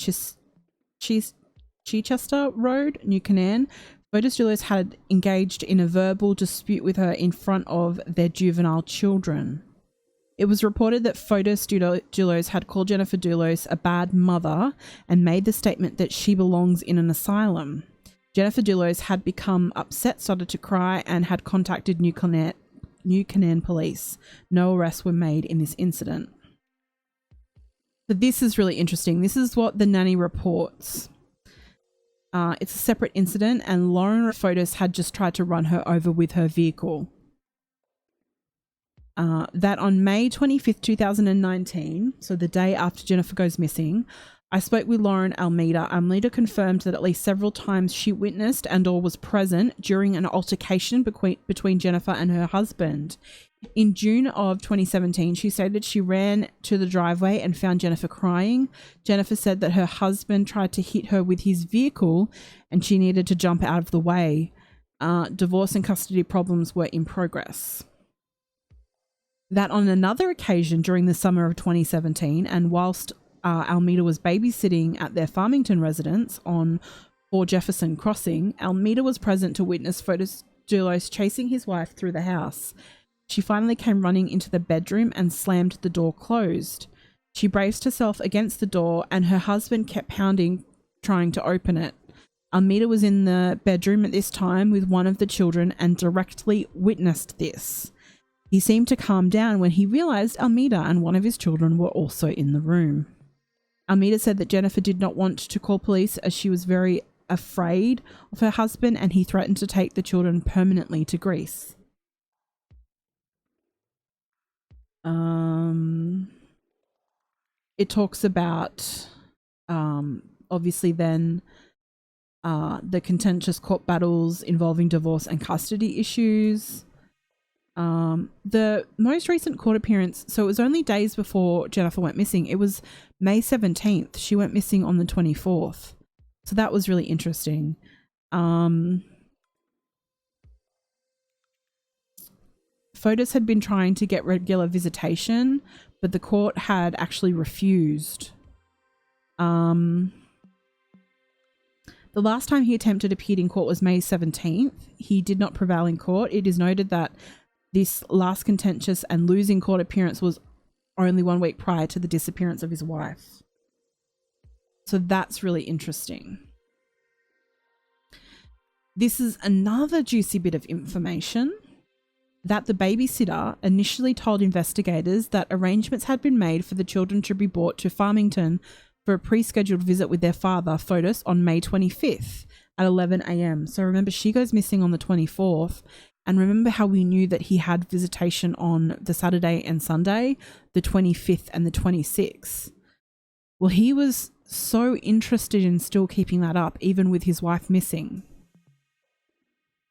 Chichester Road, New Canaan, Fotis Dulos had engaged in a verbal dispute with her in front of their juvenile children. It was reported that Fotis Dulos had called Jennifer Dulos a bad mother and made the statement that she belongs in an asylum. Jennifer Dulos had become upset, started to cry, and had contacted New Canaan police. No arrests were made in this incident. So this is really interesting. This is what the nanny reports. It's a separate incident, and Lauren Fotis had just tried to run her over with her vehicle. That on May 25th, 2019, so the day after Jennifer goes missing, I spoke with Lauren Almeida. Almeida confirmed that at least several times she witnessed and or was present during an altercation between Jennifer and her husband. In June of 2017, she stated she ran to the driveway and found Jennifer crying. Jennifer said that her husband tried to hit her with his vehicle and she needed to jump out of the way. Divorce and custody problems were in progress. That on another occasion during the summer of 2017, and whilst Almeida was babysitting at their Farmington residence on 4 Jefferson Crossing, Almeida was present to witness Fotis Dulos chasing his wife through the house. She finally came running into the bedroom and slammed the door closed. She braced herself against the door and her husband kept pounding, trying to open it. Almeida was in the bedroom at this time with one of the children and directly witnessed this. He seemed to calm down when he realized Almeida and one of his children were also in the room. Almeida said that Jennifer did not want to call police as she was very afraid of her husband and he threatened to take the children permanently to Greece. It talks about obviously then the contentious court battles involving divorce and custody issues. The most recent court appearance, so it was only days before Jennifer went missing. It was May 17th. She went missing on the 24th. So that was really interesting. Fotis had been trying to get regular visitation, but the court had actually refused. The last time he attempted appeared in court was May 17th. He did not prevail in court. It is noted that this last contentious and losing court appearance was only 1 week prior to the disappearance of his wife. So that's really interesting. This is another juicy bit of information that the babysitter initially told investigators that arrangements had been made for the children to be brought to Farmington for a pre-scheduled visit with their father, Fotis, on May 25th at 11 a.m. So remember, she goes missing on the 24th And remember how we knew that he had visitation on the Saturday and Sunday, the 25th and the 26th? Well, he was so interested in still keeping that up, even with his wife missing.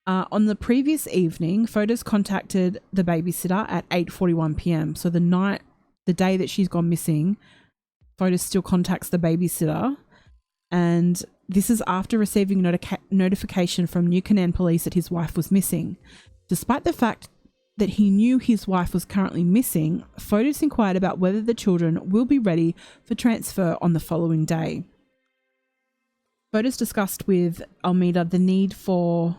On the previous evening, Fotis contacted the babysitter at 8:41 p.m. So the day that she's gone missing, Fotis still contacts the babysitter. And this is after receiving notification from New Canaan police that his wife was missing. Despite the fact that he knew his wife was currently missing, Fotis inquired about whether the children will be ready for transfer on the following day. Fotis discussed with Almeida the need for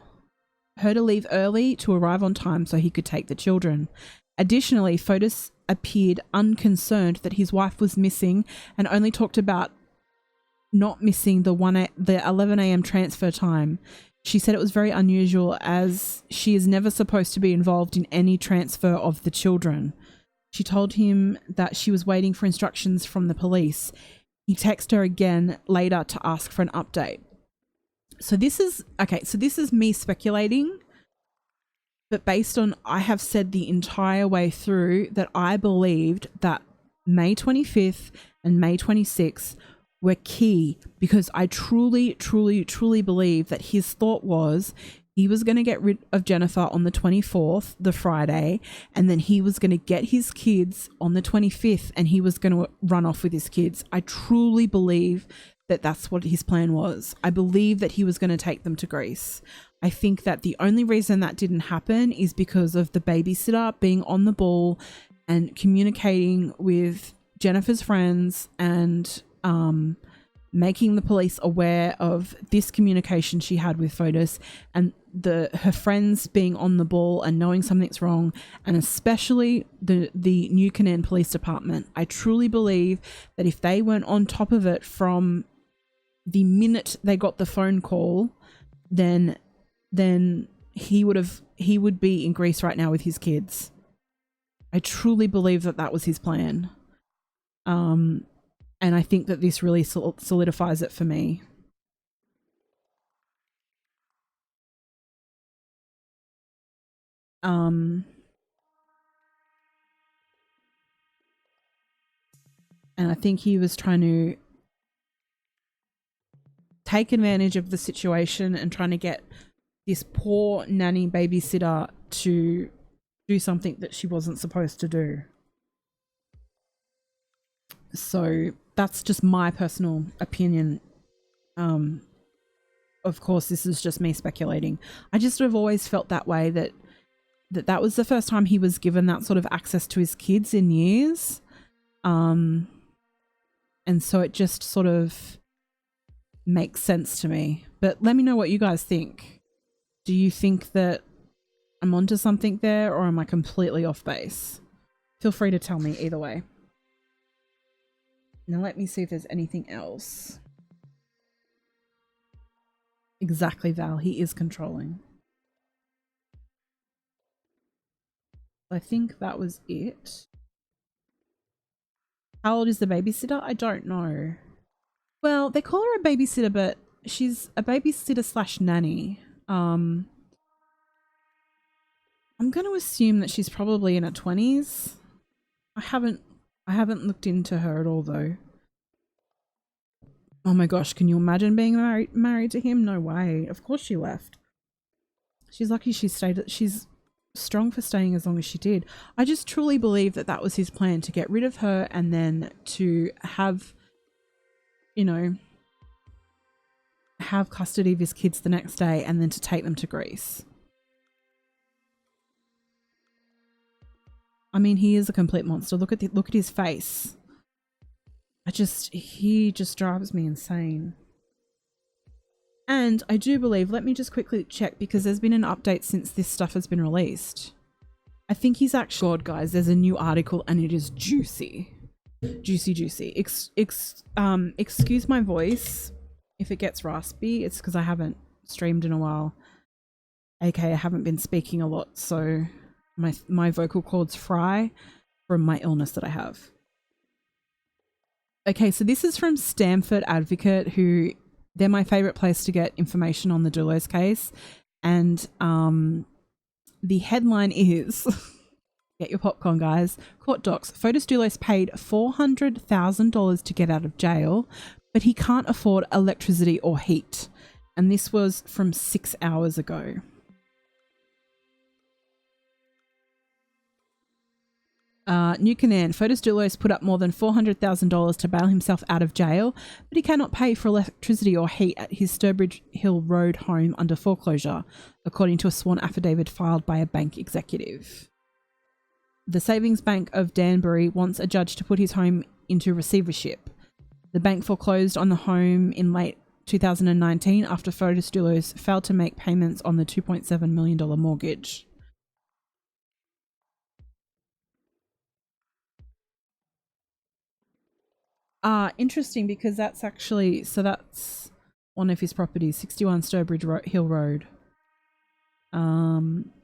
her to leave early to arrive on time so he could take the children. Additionally, Fotis appeared unconcerned that his wife was missing and only talked about not missing the 11 a.m. transfer time. She said it was very unusual as she is never supposed to be involved in any transfer of the children. She told him that she was waiting for instructions from the police. He texted her again later to ask for an update. So this is me speculating, but based on, I have said the entire way through that I believed that May 25th and May 26th were key, because I truly, truly, truly believe that his thought was he was going to get rid of Jennifer on the 24th, the Friday, and then he was going to get his kids on the 25th and he was going to run off with his kids. I truly believe that that's what his plan was. I believe that he was going to take them to Greece. I think that the only reason that didn't happen is because of the babysitter being on the ball and communicating with Jennifer's friends and making the police aware of this communication she had with Fotis, and her friends being on the ball and knowing something's wrong, and especially the New Canaan Police Department. I truly believe that if they weren't on top of it from the minute they got the phone call, then he would be in Greece right now with his kids. I truly believe that was his plan. And I think that this really solidifies it for me. And I think he was trying to take advantage of the situation and trying to get this poor nanny babysitter to do something that she wasn't supposed to do. So that's just my personal opinion. Of course, this is just me speculating. I just have always felt that way, that was the first time he was given that sort of access to his kids in years. And so it just sort of makes sense to me. But let me know what you guys think. Do you think that I'm onto something there, or am I completely off base? Feel free to tell me either way. Now let me see if there's anything else. Exactly, Val. He is controlling. I think that was it. How old is the babysitter? I don't know. Well, they call her a babysitter, but she's a babysitter / nanny. I'm going to assume that she's probably in her 20s. I haven't looked into her at all, though. Oh my gosh, can you imagine being married to him? No way. Of course she left. She's lucky she stayed. She's strong for staying as long as she did. I just truly believe that was his plan, to get rid of her and then to have, have custody of his kids the next day and then to take them to Greece. I mean, he is a complete monster. Look at his face. He just drives me insane. And I do believe, let me just quickly check, because there's been an update since this stuff has been released. I think he's actually, God guys, there's a new article and it is juicy. Juicy. Excuse my voice if it gets raspy. It's because I haven't streamed in a while. Okay, I haven't been speaking a lot, so my vocal cords fry from my illness that I have. Okay, so this is from Stamford Advocate, who they're my favorite place to get information on the Dulos case. And The headline is, get your popcorn, guys. Court docs. Fotis Dulos paid $400,000 to get out of jail, but he can't afford electricity or heat. And this was from 6 hours ago. New Canaan. Fotis Dulos put up more than $400,000 to bail himself out of jail, but he cannot pay for electricity or heat at his Sturbridge Hill Road home under foreclosure, according to a sworn affidavit filed by a bank executive. The Savings Bank of Danbury wants a judge to put his home into receivership. The bank foreclosed on the home in late 2019 after Fotis Dulos failed to make payments on the $2.7 million mortgage. Interesting, because that's actually, so that's one of his properties, 61 Sturbridge Hill Road.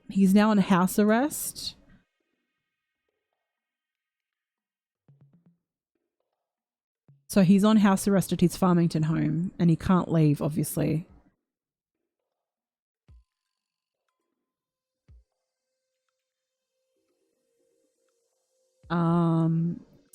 He's now on house arrest. So he's on house arrest at his Farmington home and he can't leave, obviously.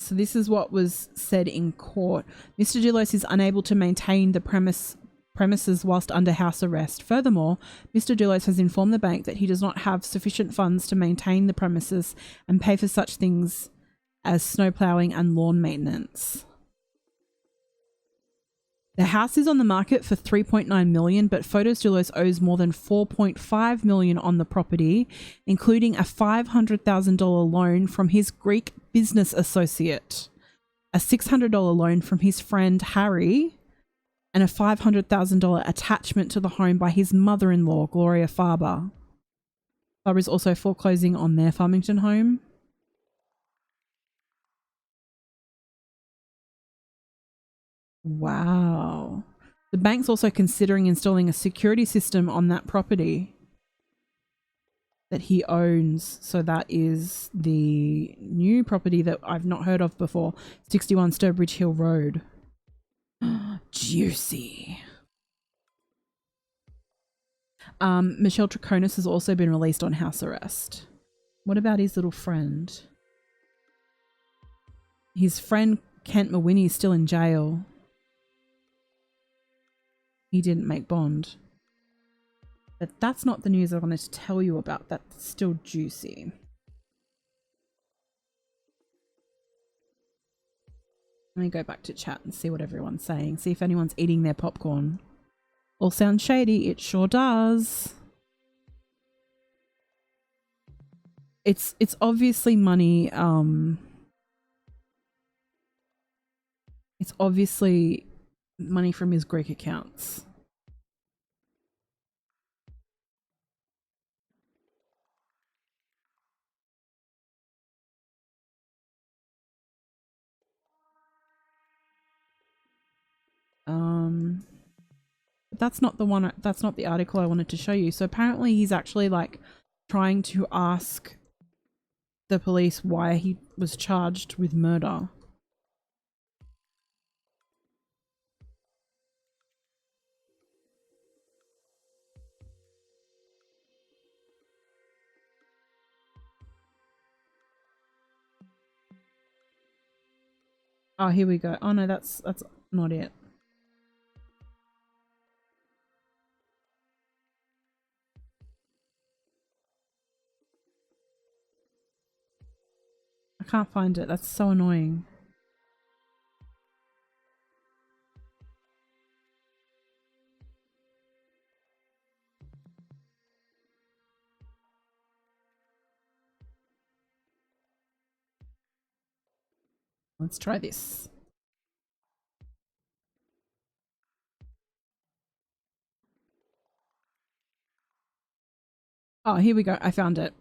So this is what was said in court. Mr. Dulos is unable to maintain the premises whilst under house arrest. Furthermore, Mr. Dulos has informed the bank that he does not have sufficient funds to maintain the premises and pay for such things as snow ploughing and lawn maintenance. The house is on the market for $3.9 million, but Fotis Dulos owes more than $4.5 million on the property, including a $500,000 loan from his Greek business associate, a $600 loan from his friend Harry, and a $500,000 attachment to the home by his mother-in-law, Gloria Farber. Farber is also foreclosing on their Farmington home. Wow. The bank's also considering installing a security system on that property that he owns. So that is the new property that I've not heard of before, 61 Sturbridge Hill Road. Juicy. Michelle Troconis has also been released on house arrest. What about his little friend? His friend Kent Mawhinney is still in jail. He didn't make bond. But that's not the news I wanted to tell you about. That's still juicy. Let me go back to chat and see what everyone's saying. See if anyone's eating their popcorn. All sounds shady. It sure does. It's obviously money. It's obviously money from his Greek accounts. That's not the one, that's not the article I wanted to show you. So apparently he's actually like trying to ask the police why he was charged with murder. Oh, here we go. Oh no, that's not it. I can't find it. That's so annoying. Let's try this. Oh, here we go. I found it.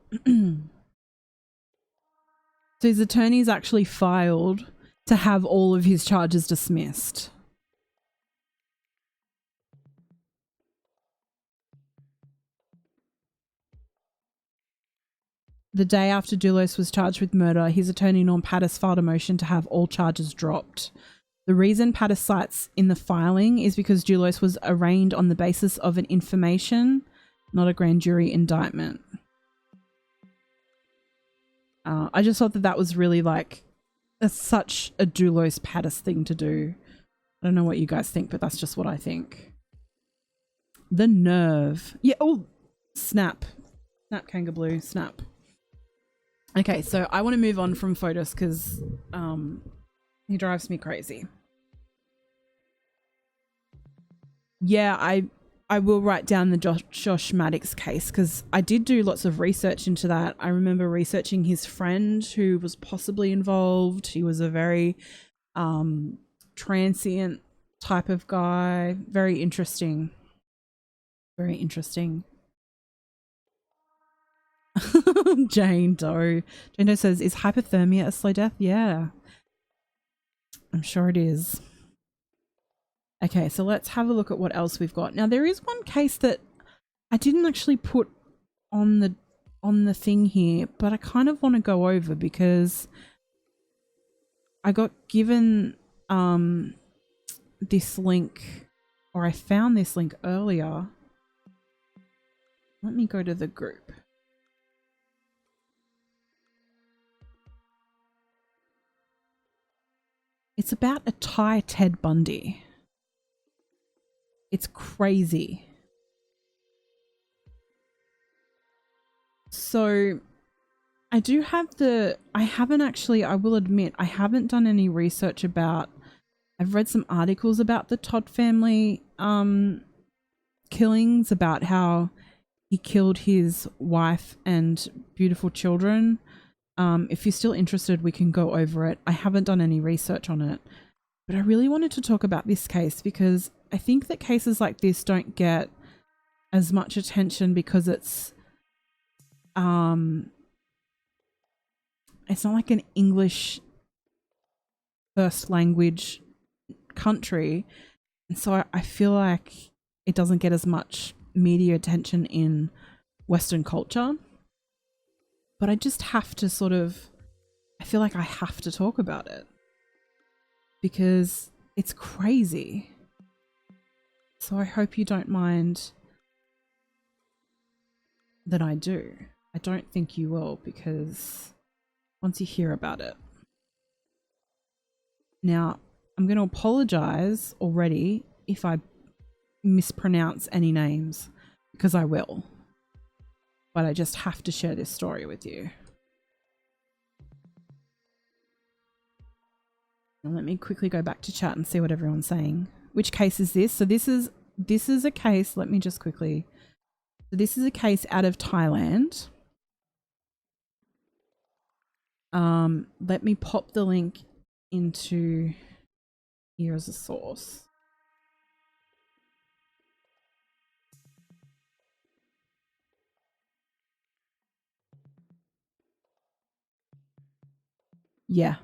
So his attorney's actually filed to have all of his charges dismissed. The day after Dulos was charged with murder, his attorney Norm Pattis filed a motion to have all charges dropped. The reason Pattis cites in the filing is because Dulos was arraigned on the basis of an information, not a grand jury indictment. I just thought that that was really like such a Dulos Pattis thing to do. I don't know what you guys think, but that's just what I think. The nerve. Yeah. Oh, snap. Snap, Kanga Blue. Snap. Okay, so I want to move on from Fotis because he drives me crazy. Yeah, I will write down the Josh Maddox case because I did do lots of research into that. I remember researching his friend who was possibly involved. He was a very transient type of guy. Very interesting. Very interesting. Jane Doe. Jane Doe says, is hypothermia a slow death? Yeah. I'm sure it is. Okay, so let's have a look at what else we've got. Now, there is one case that I didn't actually put on the thing here, but I kind of want to go over because I got given this link, or I found this link earlier. Let me go to the group. It's about a Thai Ted Bundy. It's crazy. So I do have I will admit, I haven't done any research about, I've read some articles about the Todt family killings, about how he killed his wife and beautiful children. If you're still interested, we can go over it. I haven't done any research on it, but I really wanted to talk about this case because I think that cases like this don't get as much attention because it's not like an English first language country. And so I feel like it doesn't get as much media attention in Western culture. But I just have to I feel like I have to talk about it because it's crazy. So I hope you don't mind that I do. I don't think you will, because once you hear about it. Now, I'm going to apologize already if I mispronounce any names, because I will. But I just have to share this story with you. Now let me quickly go back to chat and see what everyone's saying. Which case is this? So this is a case, let me just quickly. So this is a case out of Thailand. Let me pop the link into here as a source. Yeah.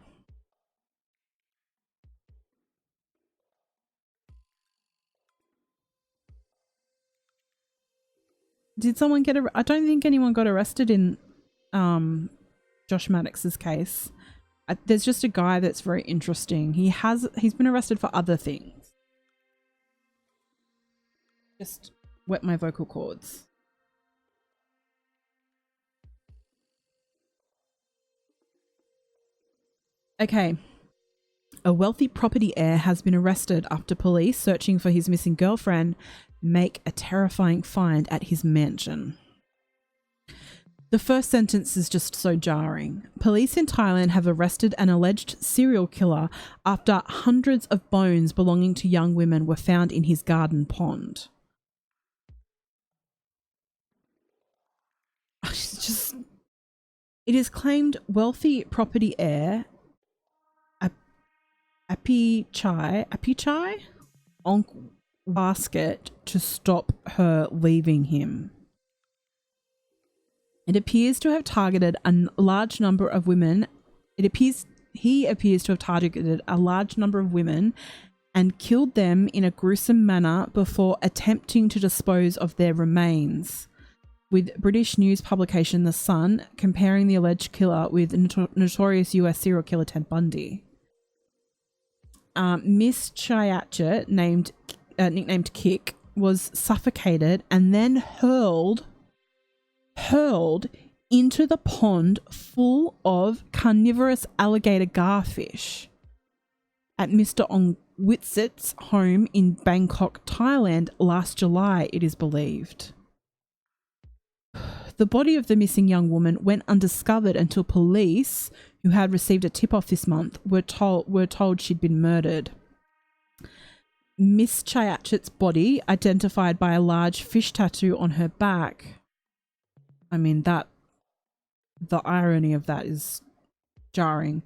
Did someone get I don't think anyone got arrested in Josh Maddox's case. There's just a guy that's very interesting. He's been arrested for other things. Just wet my vocal cords. Okay. A wealthy property heir has been arrested after police searching for his missing girlfriend make a terrifying find at his mansion. The first sentence is just so jarring. Police in Thailand have arrested an alleged serial killer after hundreds of bones belonging to young women were found in his garden pond. It is claimed wealthy property heir Apichai on Casket to stop her leaving him. It appears to have targeted a large number of women. He appears to have targeted a large number of women and killed them in a gruesome manner before attempting to dispose of their remains, with British news publication The Sun comparing the alleged killer with notorious US serial killer Ted Bundy. Miss Chiachet, nicknamed Kick, was suffocated and then hurled into the pond full of carnivorous alligator garfish at Mr. Ongwitsit's home in Bangkok, Thailand last July, it is believed. The body of the missing young woman went undiscovered until police, who had received a tip-off this month, were told she'd been murdered. Miss Chayachit's body, identified by a large fish tattoo on her back. I mean, the irony of that is jarring.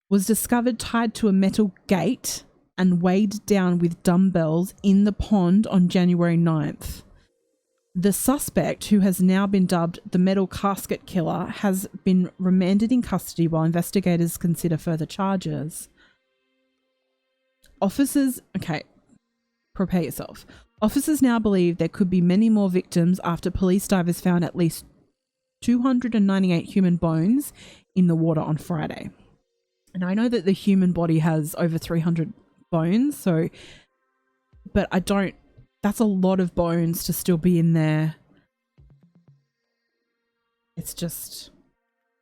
Was discovered tied to a metal gate and weighed down with dumbbells in the pond on January 9th. The suspect, who has now been dubbed the Metal Casket Killer, has been remanded in custody while investigators consider further charges. Prepare yourself. Officers now believe there could be many more victims after police divers found at least 298 human bones in the water on Friday. And I know that the human body has over 300 bones, but that's a lot of bones to still be in there. It's just...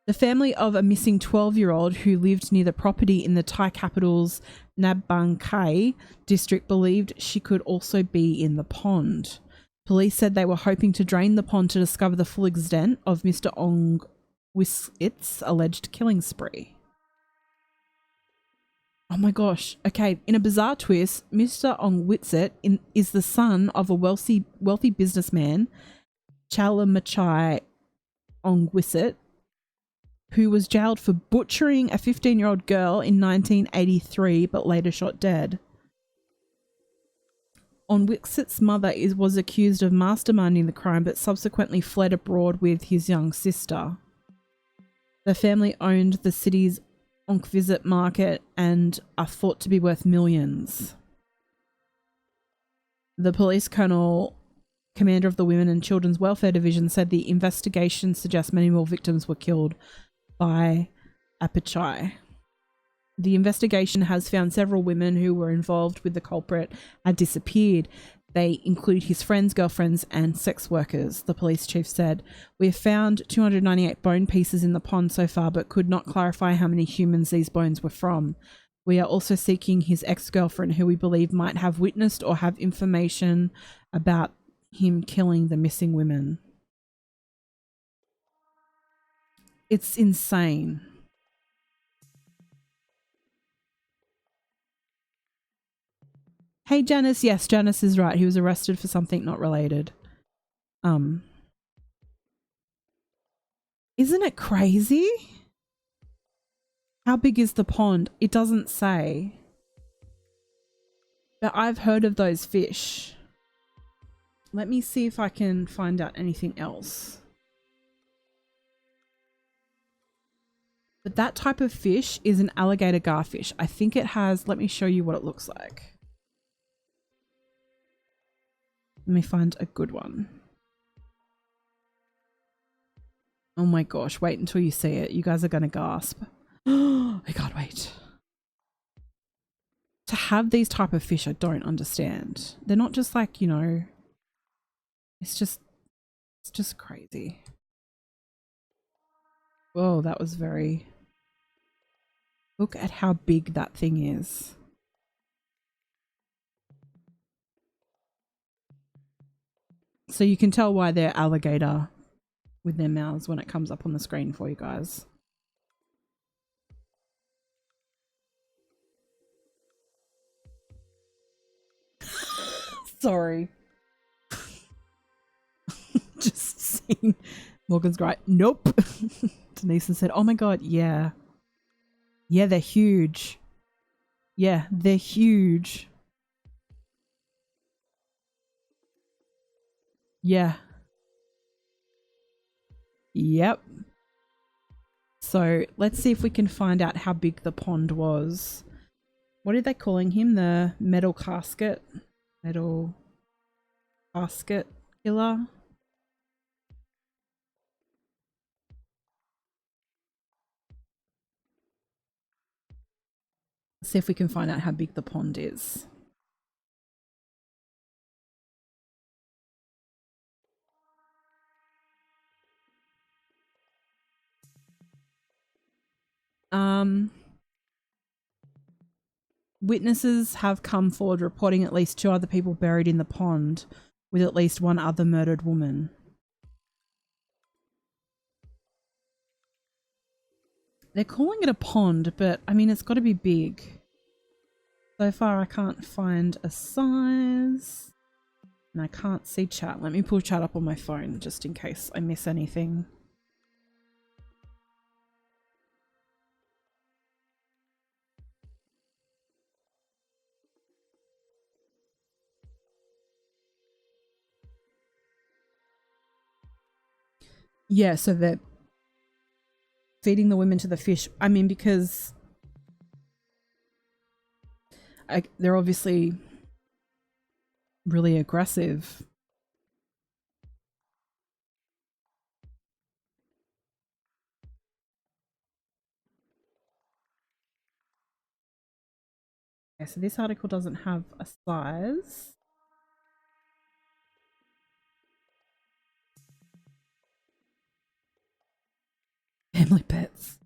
The family of a missing 12-year-old who lived near the property in the Thai capital's Nabangkai district believed she could also be in the pond. Police said they were hoping to drain the pond to discover the full extent of Mr. Ongwitsit's alleged killing spree. Oh my gosh. Okay, in a bizarre twist, Mr. Ongwitsit is the son of a wealthy businessman, Chalamachai Ongwitsit, who was jailed for butchering a 15-year-old girl in 1983 but later shot dead. Ongwitsit's mother was accused of masterminding the crime but subsequently fled abroad with his young sister. The family owned the city's Ongwitsit market and are thought to be worth millions. The police colonel, commander of the Women and Children's Welfare Division, said the investigation suggests many more victims were killed by Apachai. The investigation has found several women who were involved with the culprit had disappeared. They include his friends, girlfriends, and sex workers, the police chief said. We have found 298 bone pieces in the pond so far, but could not clarify how many humans these bones were from. We are also seeking his ex-girlfriend, who we believe might have witnessed or have information about him killing the missing women. It's insane. Hey, Janice. Yes, Janice is right. He was arrested for something not related. Isn't it crazy? How big is the pond? It doesn't say. But I've heard of those fish. Let me see if I can find out anything else. But that type of fish is an alligator garfish. I think it has... Let me show you what it looks like. Let me find a good one. Oh my gosh, wait until you see it. You guys are going to gasp. I can't wait. To have these type of fish, I don't understand. They're not just like, you know, it's just crazy. Whoa, that was very... Look at how big that thing is. So you can tell why they're alligator with their mouths when it comes up on the screen for you guys. Sorry. Just seeing Morgan's great. Nope. Denise said, oh my God, yeah. Yeah, they're huge. Yeah, they're huge. Yeah. Yep. So let's see if we can find out how big the pond was. What are they calling him? The metal casket? Metal casket killer? Let's see if we can find out how big the pond is. Um, Witnesses have come forward reporting at least 2 other people buried in the pond, with at least 1 other murdered woman. They're calling it a pond, but I mean, it's got to be big. So far, I can't find a size. And I can't see chat. Let me pull chat up on my phone just in case I miss anything. Yeah, so they're feeding the women to the fish. I mean, because they're obviously really aggressive. Okay, so this article doesn't have a size. Family pets.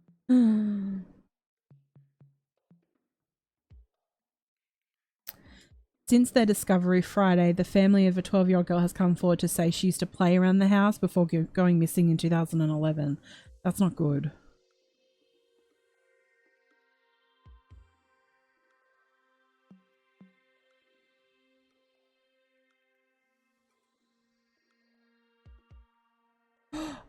Since their discovery Friday, the family of a 12-year-old girl has come forward to say she used to play around the house before going missing in 2011. That's not good.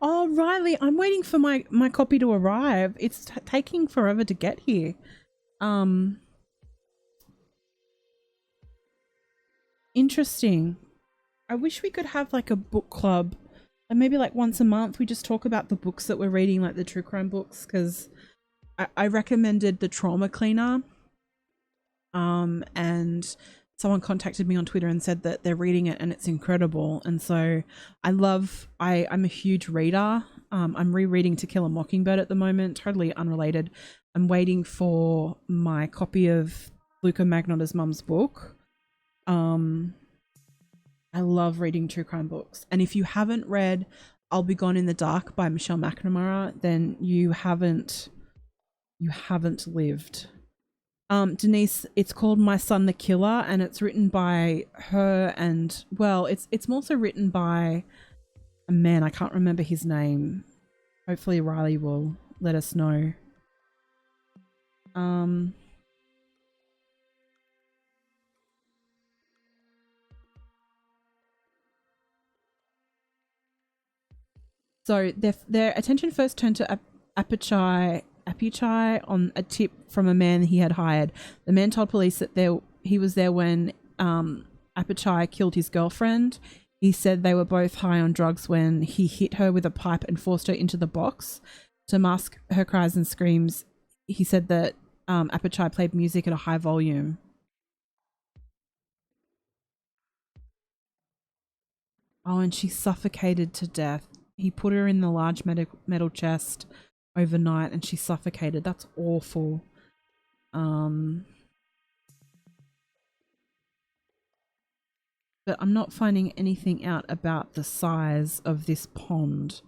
Oh, Riley, I'm waiting for my copy to arrive. It's taking forever to get here. Interesting. I wish we could have like a book club, and maybe like once a month we just talk about the books that we're reading, like the true crime books, because I recommended The Trauma Cleaner, and someone contacted me on Twitter and said that they're reading it and it's incredible. And so I'm a huge reader. I'm rereading To Kill a Mockingbird at the moment, totally unrelated. I'm waiting for my copy of Luca Magnotta's mum's book. I love reading true crime books. And if you haven't read I'll Be Gone in the Dark by Michelle McNamara, then you haven't lived. Denise, it's called My Son the Killer, and it's written by her, and well, it's also written by a man, I can't remember his name. Hopefully Riley will let us know. So their attention first turned to Appichai on a tip from a man he had hired. The man told police that he was there when Appichai killed his girlfriend. He said they were both high on drugs when he hit her with a pipe and forced her into the box. To mask her cries and screams, he said that Appichai played music at a high volume. Oh, and she suffocated to death. He put her in the large metal chest overnight and she suffocated. That's awful. But I'm not finding anything out about the size of this pond.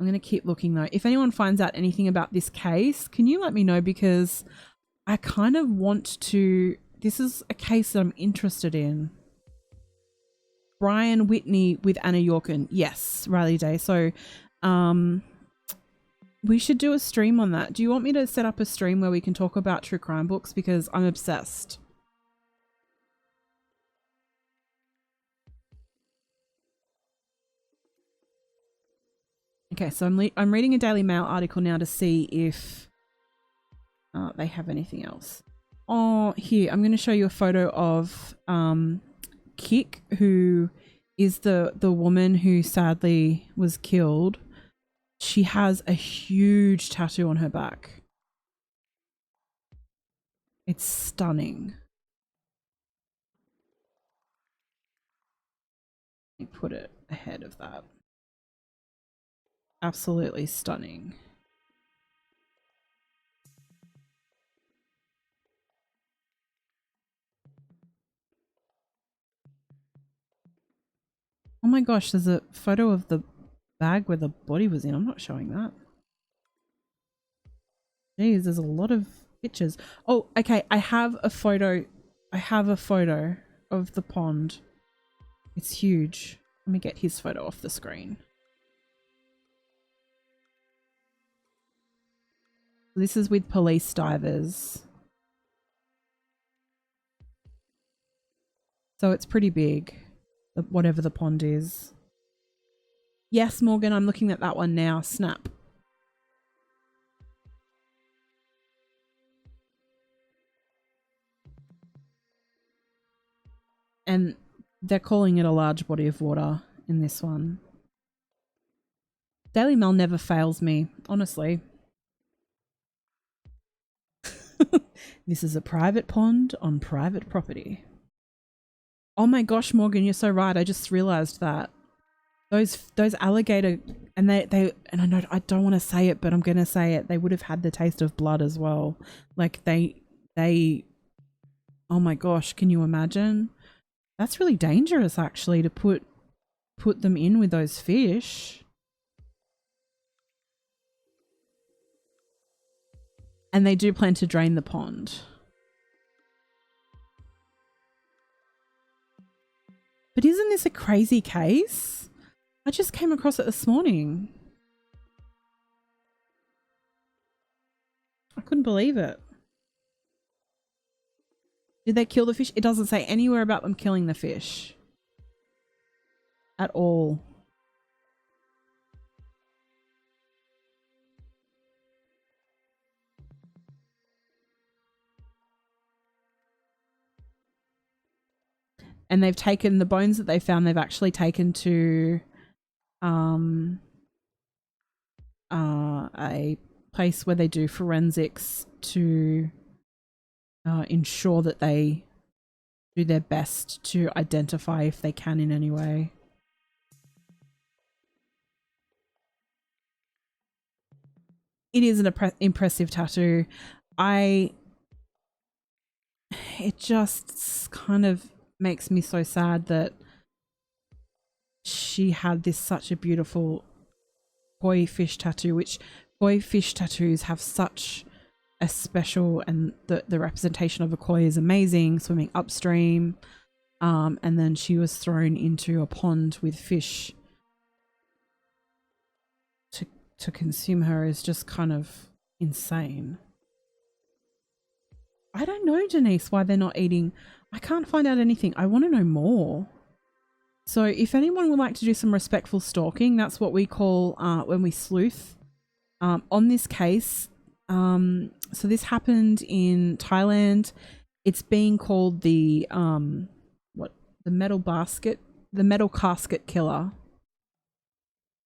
I'm going to keep looking though. If anyone finds out anything about this case, can you let me know? Because I kind of want to... This is a case that I'm interested in. Brian Whitney with Anna Yorkin. Yes, Riley Day. So we should do a stream on that. Do you want me to set up a stream where we can talk about true crime books? Because I'm obsessed. Okay, so I'm reading a Daily Mail article now to see if they have anything else. Oh, here, I'm going to show you a photo of Kick, who is the woman who sadly was killed. She has a huge tattoo on her back. It's stunning. Let me put it ahead of that. Absolutely stunning. Oh my gosh, there's a photo of the bag where the body was in. I'm not showing that. Jeez, there's a lot of pictures. Oh, okay. I have a photo. I have a photo of the pond. It's huge. Let me get his photo off the screen. This is with police divers. So it's pretty big, whatever the pond is. Yes, Morgan, I'm looking at that one now. Snap. And they're calling it a large body of water in this one. Daily Mail never fails me, honestly. This is a private pond on private property. Oh my gosh, Morgan, you're so right. I just realized that those alligator, and they and I know I don't want to say it, but I'm gonna say it. They would have had the taste of blood as well. Like they. Oh my gosh, can you imagine? That's really dangerous, actually, to put them in with those fish. And they do plan to drain the pond. But isn't this a crazy case? I just came across it this morning. I couldn't believe it. Did they kill the fish? It doesn't say anywhere about them killing the fish. At all. And they've taken the bones that they found, they've actually taken to a place where they do forensics to ensure that they do their best to identify if they can in any way. It is an impressive tattoo. It just kind of makes me so sad that she had this such a beautiful koi fish tattoo, which koi fish tattoos have such a special, and the representation of a koi is amazing, swimming upstream. And then she was thrown into a pond with fish to consume her is just kind of insane. I don't know, Denise, why they're not eating. I can't find out anything. I want to know more. So if anyone would like to do some respectful stalking, that's what we call when we sleuth on this case. So this happened in Thailand. It's being called the metal casket killer.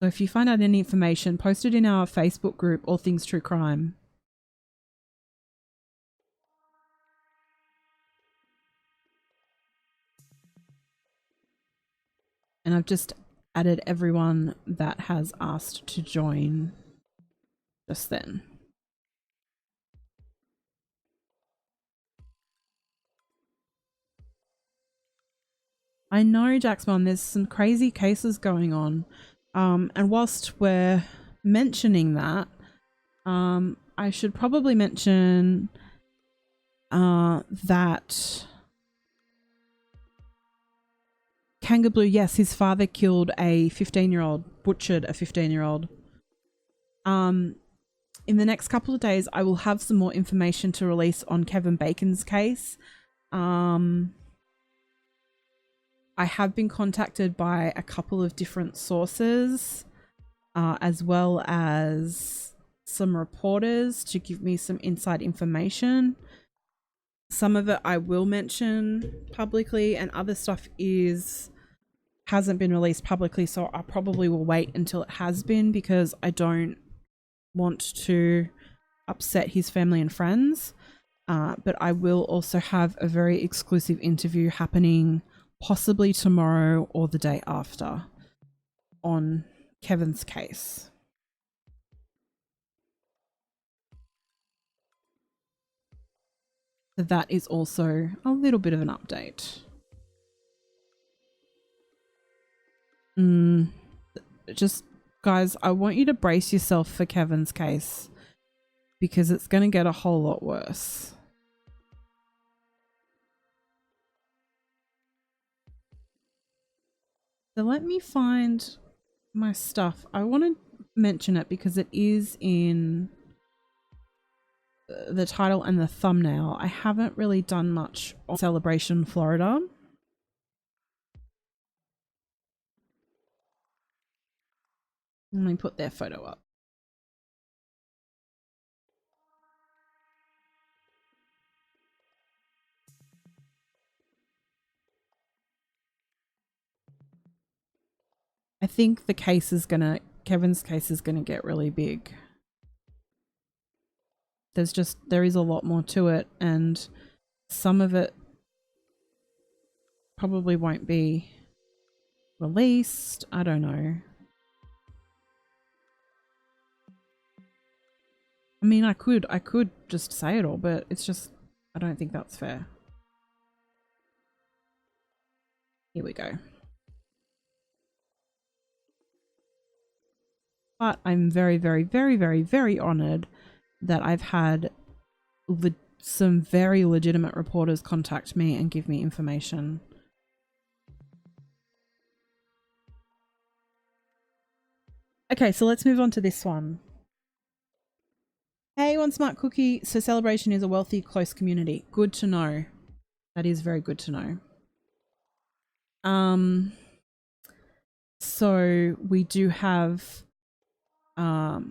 So if you find out any information, post it in our Facebook group, All Things True Crime. And I've just added everyone that has asked to join just then. I know, Jaxmon, there's some crazy cases going on. And whilst we're mentioning that, I should probably mention that Kanga Blue, yes, his father killed a 15-year-old, butchered a 15-year-old. In the next couple of days, I will have some more information to release on Kevin Bacon's case. I have been contacted by a couple of different sources, as well as some reporters to give me some inside information. Some of it I will mention publicly, and other stuff hasn't been released publicly, so I probably will wait until it has been, because I don't want to upset his family and friends. But I will also have a very exclusive interview happening possibly tomorrow or the day after on Kevin's case. So that is also a little bit of an update. Just, guys, I want you to brace yourself for Kevin's case. because it's going to get a whole lot worse. So let me find my stuff. I want to mention it because it is in the title and the thumbnail. I haven't really done much on Celebration Florida. Let me put their photo up. I think the case is gonna, Kevin's case is gonna get really big. There is a lot more to it, and some of it probably won't be released. I don't know. I mean, I could just say it all, but it's just, I don't think that's fair. Here we go. But I'm very, very, very, very, very honored that I've had some very legitimate reporters contact me and give me information. Okay, so let's move on to this one. Hey, One Smart Cookie. So Celebration is a wealthy, close community. Good to know. That is very good to know. So we do have 4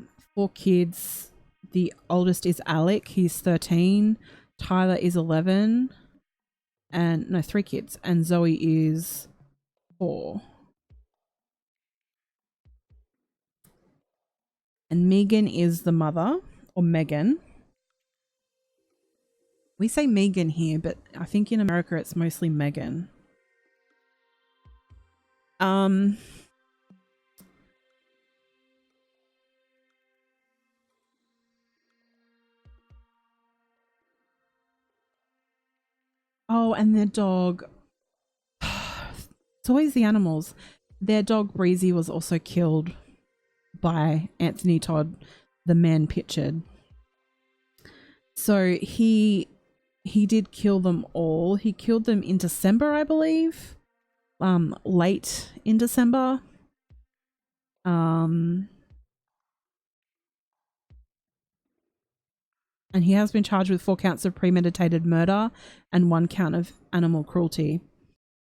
kids. The oldest is Alec. He's 13. Tyler is 11. And no, 3 kids. And Zoe is 4. And Megan is the mother, or Megan. We say Megan here, but I think in America it's mostly Megan. Oh, and their dog. It's always the animals. Their dog Breezy was also killed by Anthony Todt, the man pictured. So he did kill them all. He killed them in December, I believe. Late in December. And he has been charged with 4 counts of premeditated murder and 1 count of animal cruelty.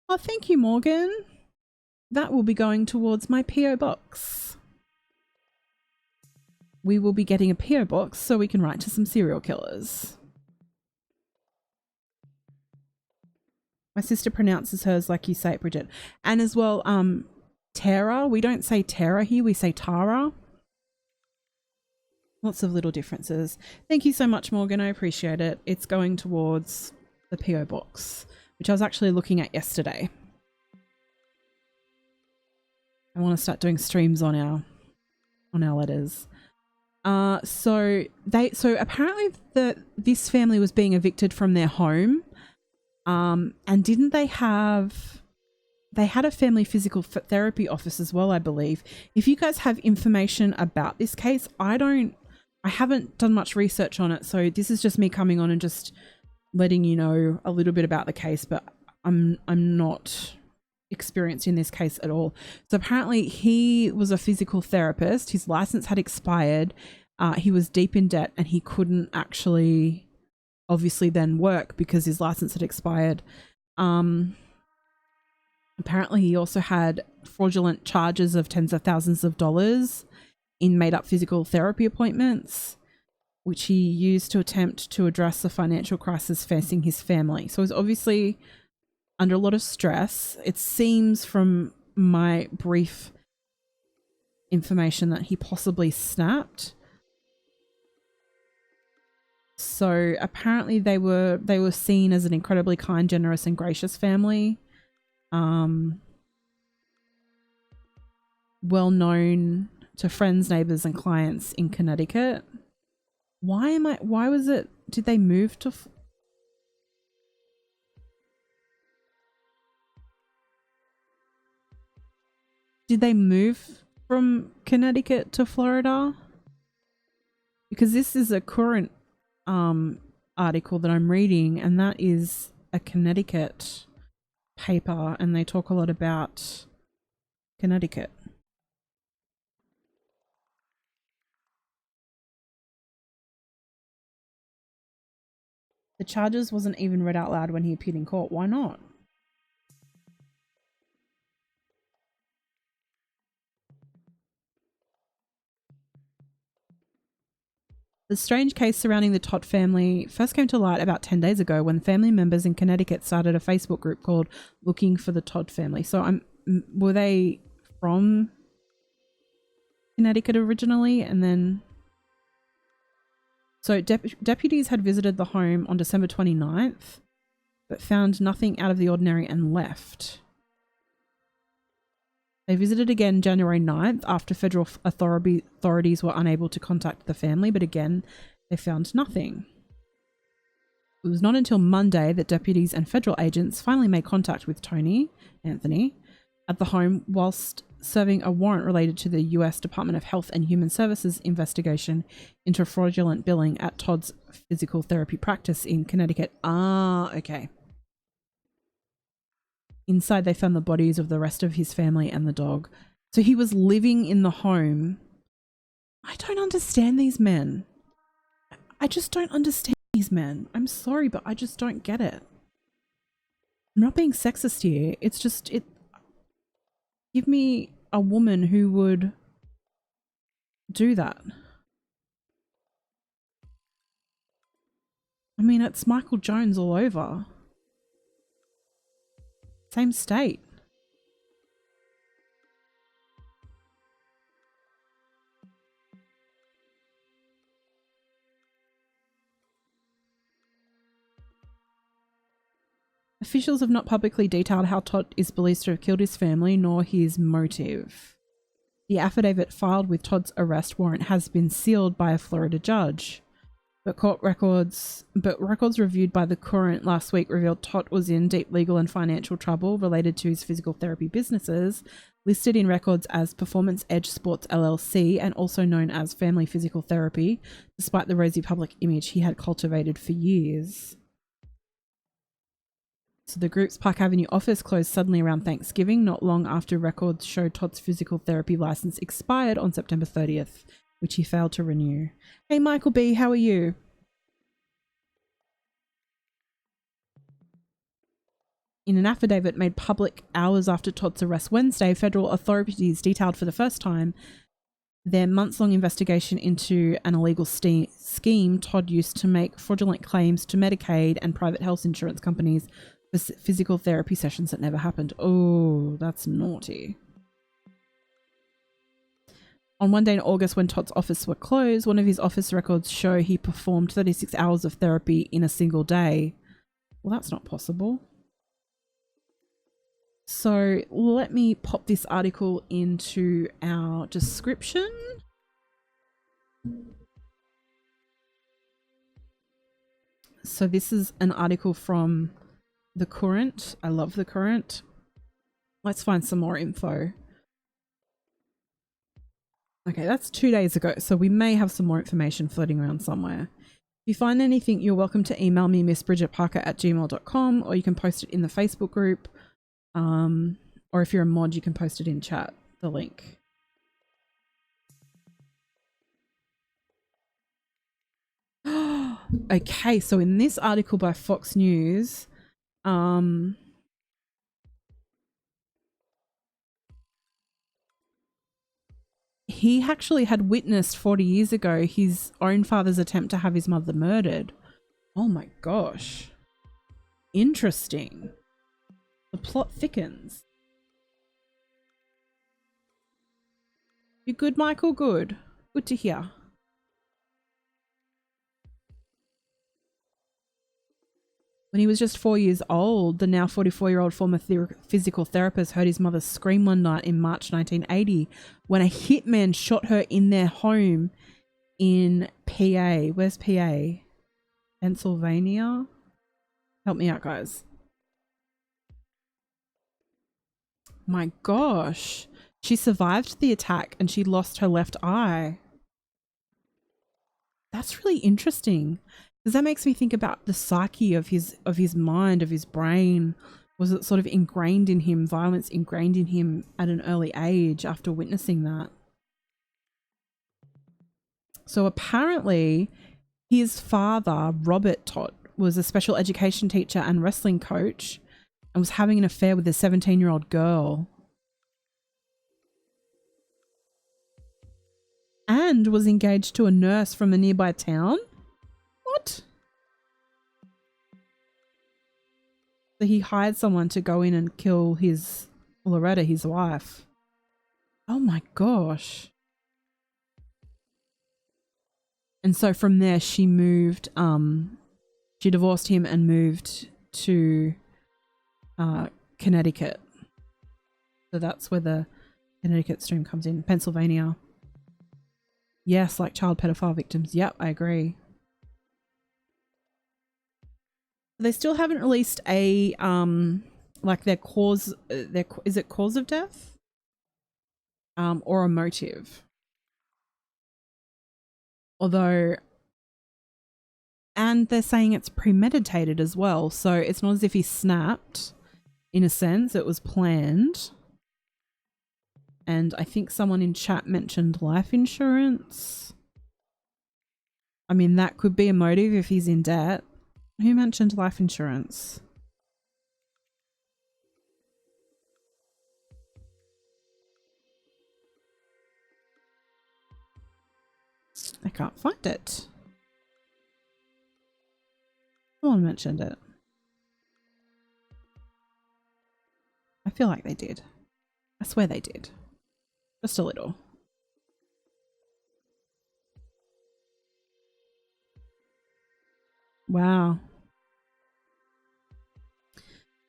Oh, thank you, Morgan. That will be going towards my PO box. We will be getting a PO box so we can write to some serial killers. My sister pronounces hers like you say it, Bridget. And as well, Tara. We don't say Tara here, we say Tara. Lots of little differences. Thank you so much, Morgan. I appreciate it. It's going towards the PO box, which I was actually looking at yesterday. I want to start doing streams on our letters. So apparently this family was being evicted from their home. And didn't they had a family physical therapy office as well, I believe. If you guys have information about this case, I haven't done much research on it. So this is just me coming on and just letting you know a little bit about the case, but I'm not experienced in this case at all. So apparently he was a physical therapist. His license had expired. He was deep in debt and he couldn't actually obviously then work because his license had expired. Apparently he also had fraudulent charges of tens of thousands of dollars in made up physical therapy appointments, which he used to attempt to address the financial crisis facing his family. So he was obviously under a lot of stress. It seems from my brief information that he possibly snapped. So apparently they were seen as an incredibly kind, generous and gracious family. Well known to friends, neighbors and clients in Connecticut. Did they move to Did they move from Connecticut to Florida? because this is a current article that I'm reading, and that is a Connecticut paper, and they talk a lot about Connecticut. The charges wasn't even read out loud when he appeared in court. Why not? The strange case surrounding the Todt family first came to light about 10 days ago when family members in Connecticut started a Facebook group called Looking for the Todt Family. So were they from Connecticut originally? And then... So deputies had visited the home on December 29th, but found nothing out of the ordinary and left. They visited again January 9th after federal authorities were unable to contact the family, but again, they found nothing. It was not until Monday that deputies and federal agents finally made contact with Anthony, at the home whilst serving a warrant related to the US Department of Health and Human Services investigation into fraudulent billing at Todd's physical therapy practice in Connecticut. Ah, okay. Inside, they found the bodies of the rest of his family and the dog. So he was living in the home. I don't understand these men. I just don't understand these men. I'm sorry, but I just don't get it. I'm not being sexist here. It's just, give me a woman who would do that. I mean, it's Michael Jones all over. Same state. Officials have not publicly detailed how Todt is believed to have killed his family, nor his motive. The affidavit filed with Todd's arrest warrant has been sealed by a Florida judge. But records reviewed by the Courant last week revealed Todt was in deep legal and financial trouble related to his physical therapy businesses, listed in records as Performance Edge Sports LLC and also known as Family Physical Therapy, despite the rosy public image he had cultivated for years. So the group's Park Avenue office closed suddenly around Thanksgiving, not long after records showed Todd's physical therapy license expired on September 30th, which he failed to renew. Hey, Michael B., how are you? In an affidavit made public hours after Todd's arrest Wednesday, federal authorities detailed for the first time their months-long investigation into an illegal scheme Todd used to make fraudulent claims to Medicaid and private health insurance companies for physical therapy sessions that never happened. Oh, that's naughty. On one day in August, when Todd's office were closed, one of his office records show he performed 36 hours of therapy in a single day. Well, that's not possible. So let me pop this article into our description. So this is an article from the Courant. I love the Courant. Let's find some more info. Okay, that's 2 days ago, so we may have some more information floating around somewhere. If you find anything, you're welcome to email me, missbridgetparker@gmail.com, or you can post it in the Facebook group. Or if you're a mod, you can post it in chat, the link. Okay, so in this article by Fox News, he actually had witnessed 40 years ago his own father's attempt to have his mother murdered. Oh my gosh. Interesting. The plot thickens. You good, Michael? Good. Good to hear. When he was just 4 years old, the now 44-year-old former physical therapist heard his mother scream one night in March 1980 when a hitman shot her in their home in PA. Where's PA? Pennsylvania? Help me out, guys. My gosh. She survived the attack and she lost her left eye. That's really interesting, because that makes me think about the psyche of his mind, of his brain. Was it sort of ingrained in him, violence ingrained in him at an early age after witnessing that? So apparently his father, Robert Todt, was a special education teacher and wrestling coach and was having an affair with a 17-year-old girl. And was engaged to a nurse from a nearby town? What? So he hired someone to go in and kill Loretta, his wife. Oh my gosh. And so from there she moved, she divorced him and moved to Connecticut. So that's where the Connecticut stream comes in. Pennsylvania. Yes, like child pedophile victims. Yep, I agree. They still haven't released a like their cause. Is it cause of death? Or a motive? Although, and they're saying it's premeditated as well. So it's not as if he snapped. In a sense, it was planned. And I think someone in chat mentioned life insurance. I mean, that could be a motive if he's in debt. Who mentioned life insurance? I can't find it. Someone mentioned it. I feel like they did. I swear they did. Just a little. Wow.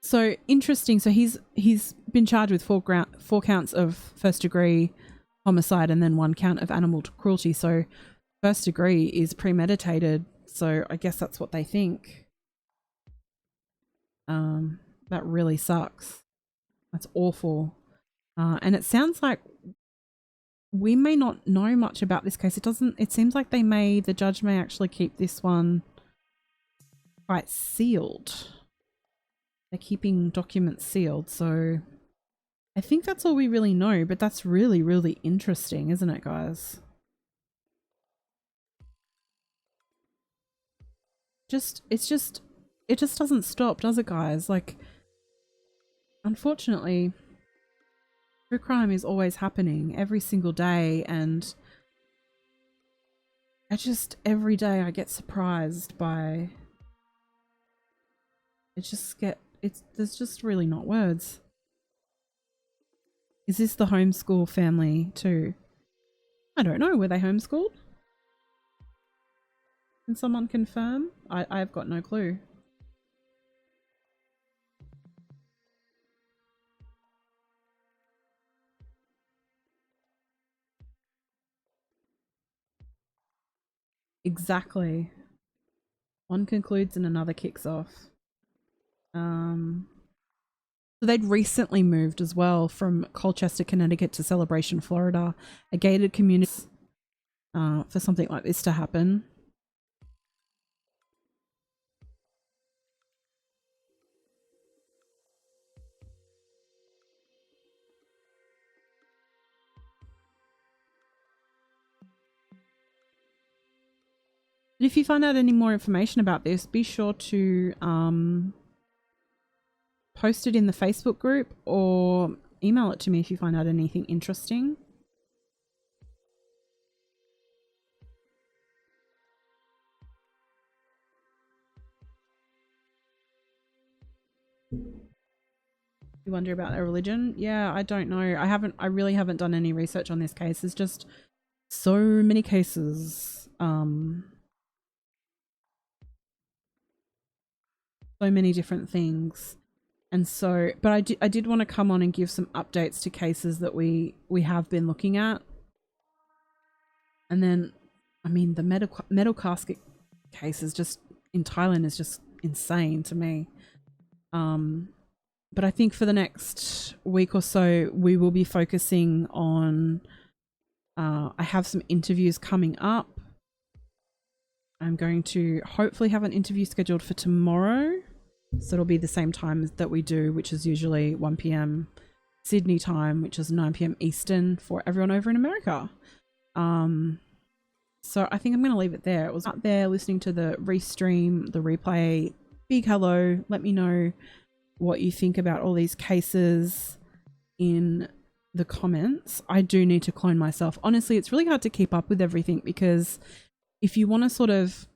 So interesting. So he's been charged with four counts of first degree homicide and then 1 count of animal cruelty. So first degree is premeditated. So I guess that's what they think. That really sucks. That's awful. And it sounds like we may not know much about this case. It seems like the judge may actually keep this one quite sealed. They're keeping documents sealed. So I think that's all we really know, but that's really, really interesting, isn't it, guys? It just doesn't stop, does it, guys? Like, unfortunately, true crime is always happening every single day, and every day I get surprised by there's just really not words. Is this the homeschool family too? I don't know. Were they homeschooled? Can someone confirm? I've got no clue. Exactly. One concludes and another kicks off. So they'd recently moved as well from Colchester, Connecticut to Celebration, Florida, a gated community for something like this to happen. If you find out any more information about this, be sure to post it in the Facebook group or email it to me if you find out anything interesting. You wonder about their religion? Yeah, I don't know. I really haven't done any research on this case. There's just so many cases. So many different things. And so, but I did want to come on and give some updates to cases that we have been looking at. And then, I mean, the metal casket case is just in Thailand is just insane to me. But I think for the next week or so, we will be focusing on, I have some interviews coming up I'm going to hopefully have an interview scheduled for tomorrow. So it'll be the same time that we do, which is usually 1 p.m. Sydney time, which is 9 p.m. Eastern for everyone over in America. So I think I'm going to leave it there. It was out there listening to the restream, the replay. Big hello. Let me know what you think about all these cases in the comments. I do need to clone myself. Honestly, it's really hard to keep up with everything because if you want to sort of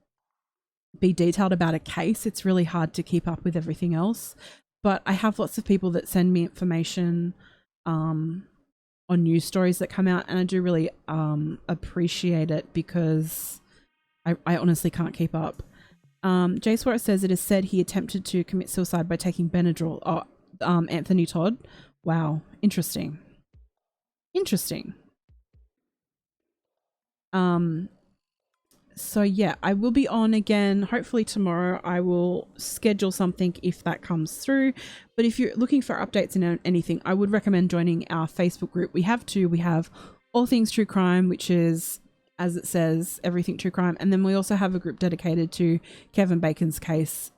be detailed about a case, it's really hard to keep up with everything else. But I have lots of people that send me information on news stories that come out, and I do really appreciate it because I honestly can't keep up. Jay Swartz says it is said he attempted to commit suicide by taking Benadryl. Oh, Anthony Todd. Wow. Interesting. So yeah, I will be on again. Hopefully tomorrow I will schedule something if that comes through. But if you're looking for updates and anything, I would recommend joining our Facebook group. We have two. We have All Things True Crime, which is, as it says, everything true crime. And then we also have a group dedicated to Kevin Bacon's case.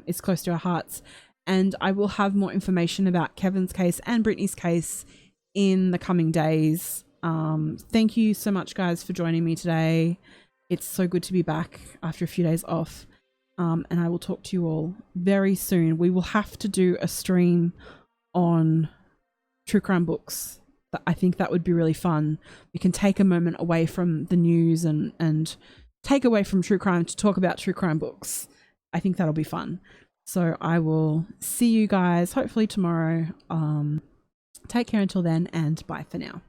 It's close to our hearts. And I will have more information about Kevin's case and Brittany's case in the coming days. Thank you so much, guys, for joining me today. It's so good to be back after a few days off. And I will talk to you all very soon. We will have to do a stream on true crime books. I think that would be really fun. We can take a moment away from the news and take away from true crime to talk about true crime books. I think that'll be fun. So I will see you guys hopefully tomorrow. Take care until then, and bye for now.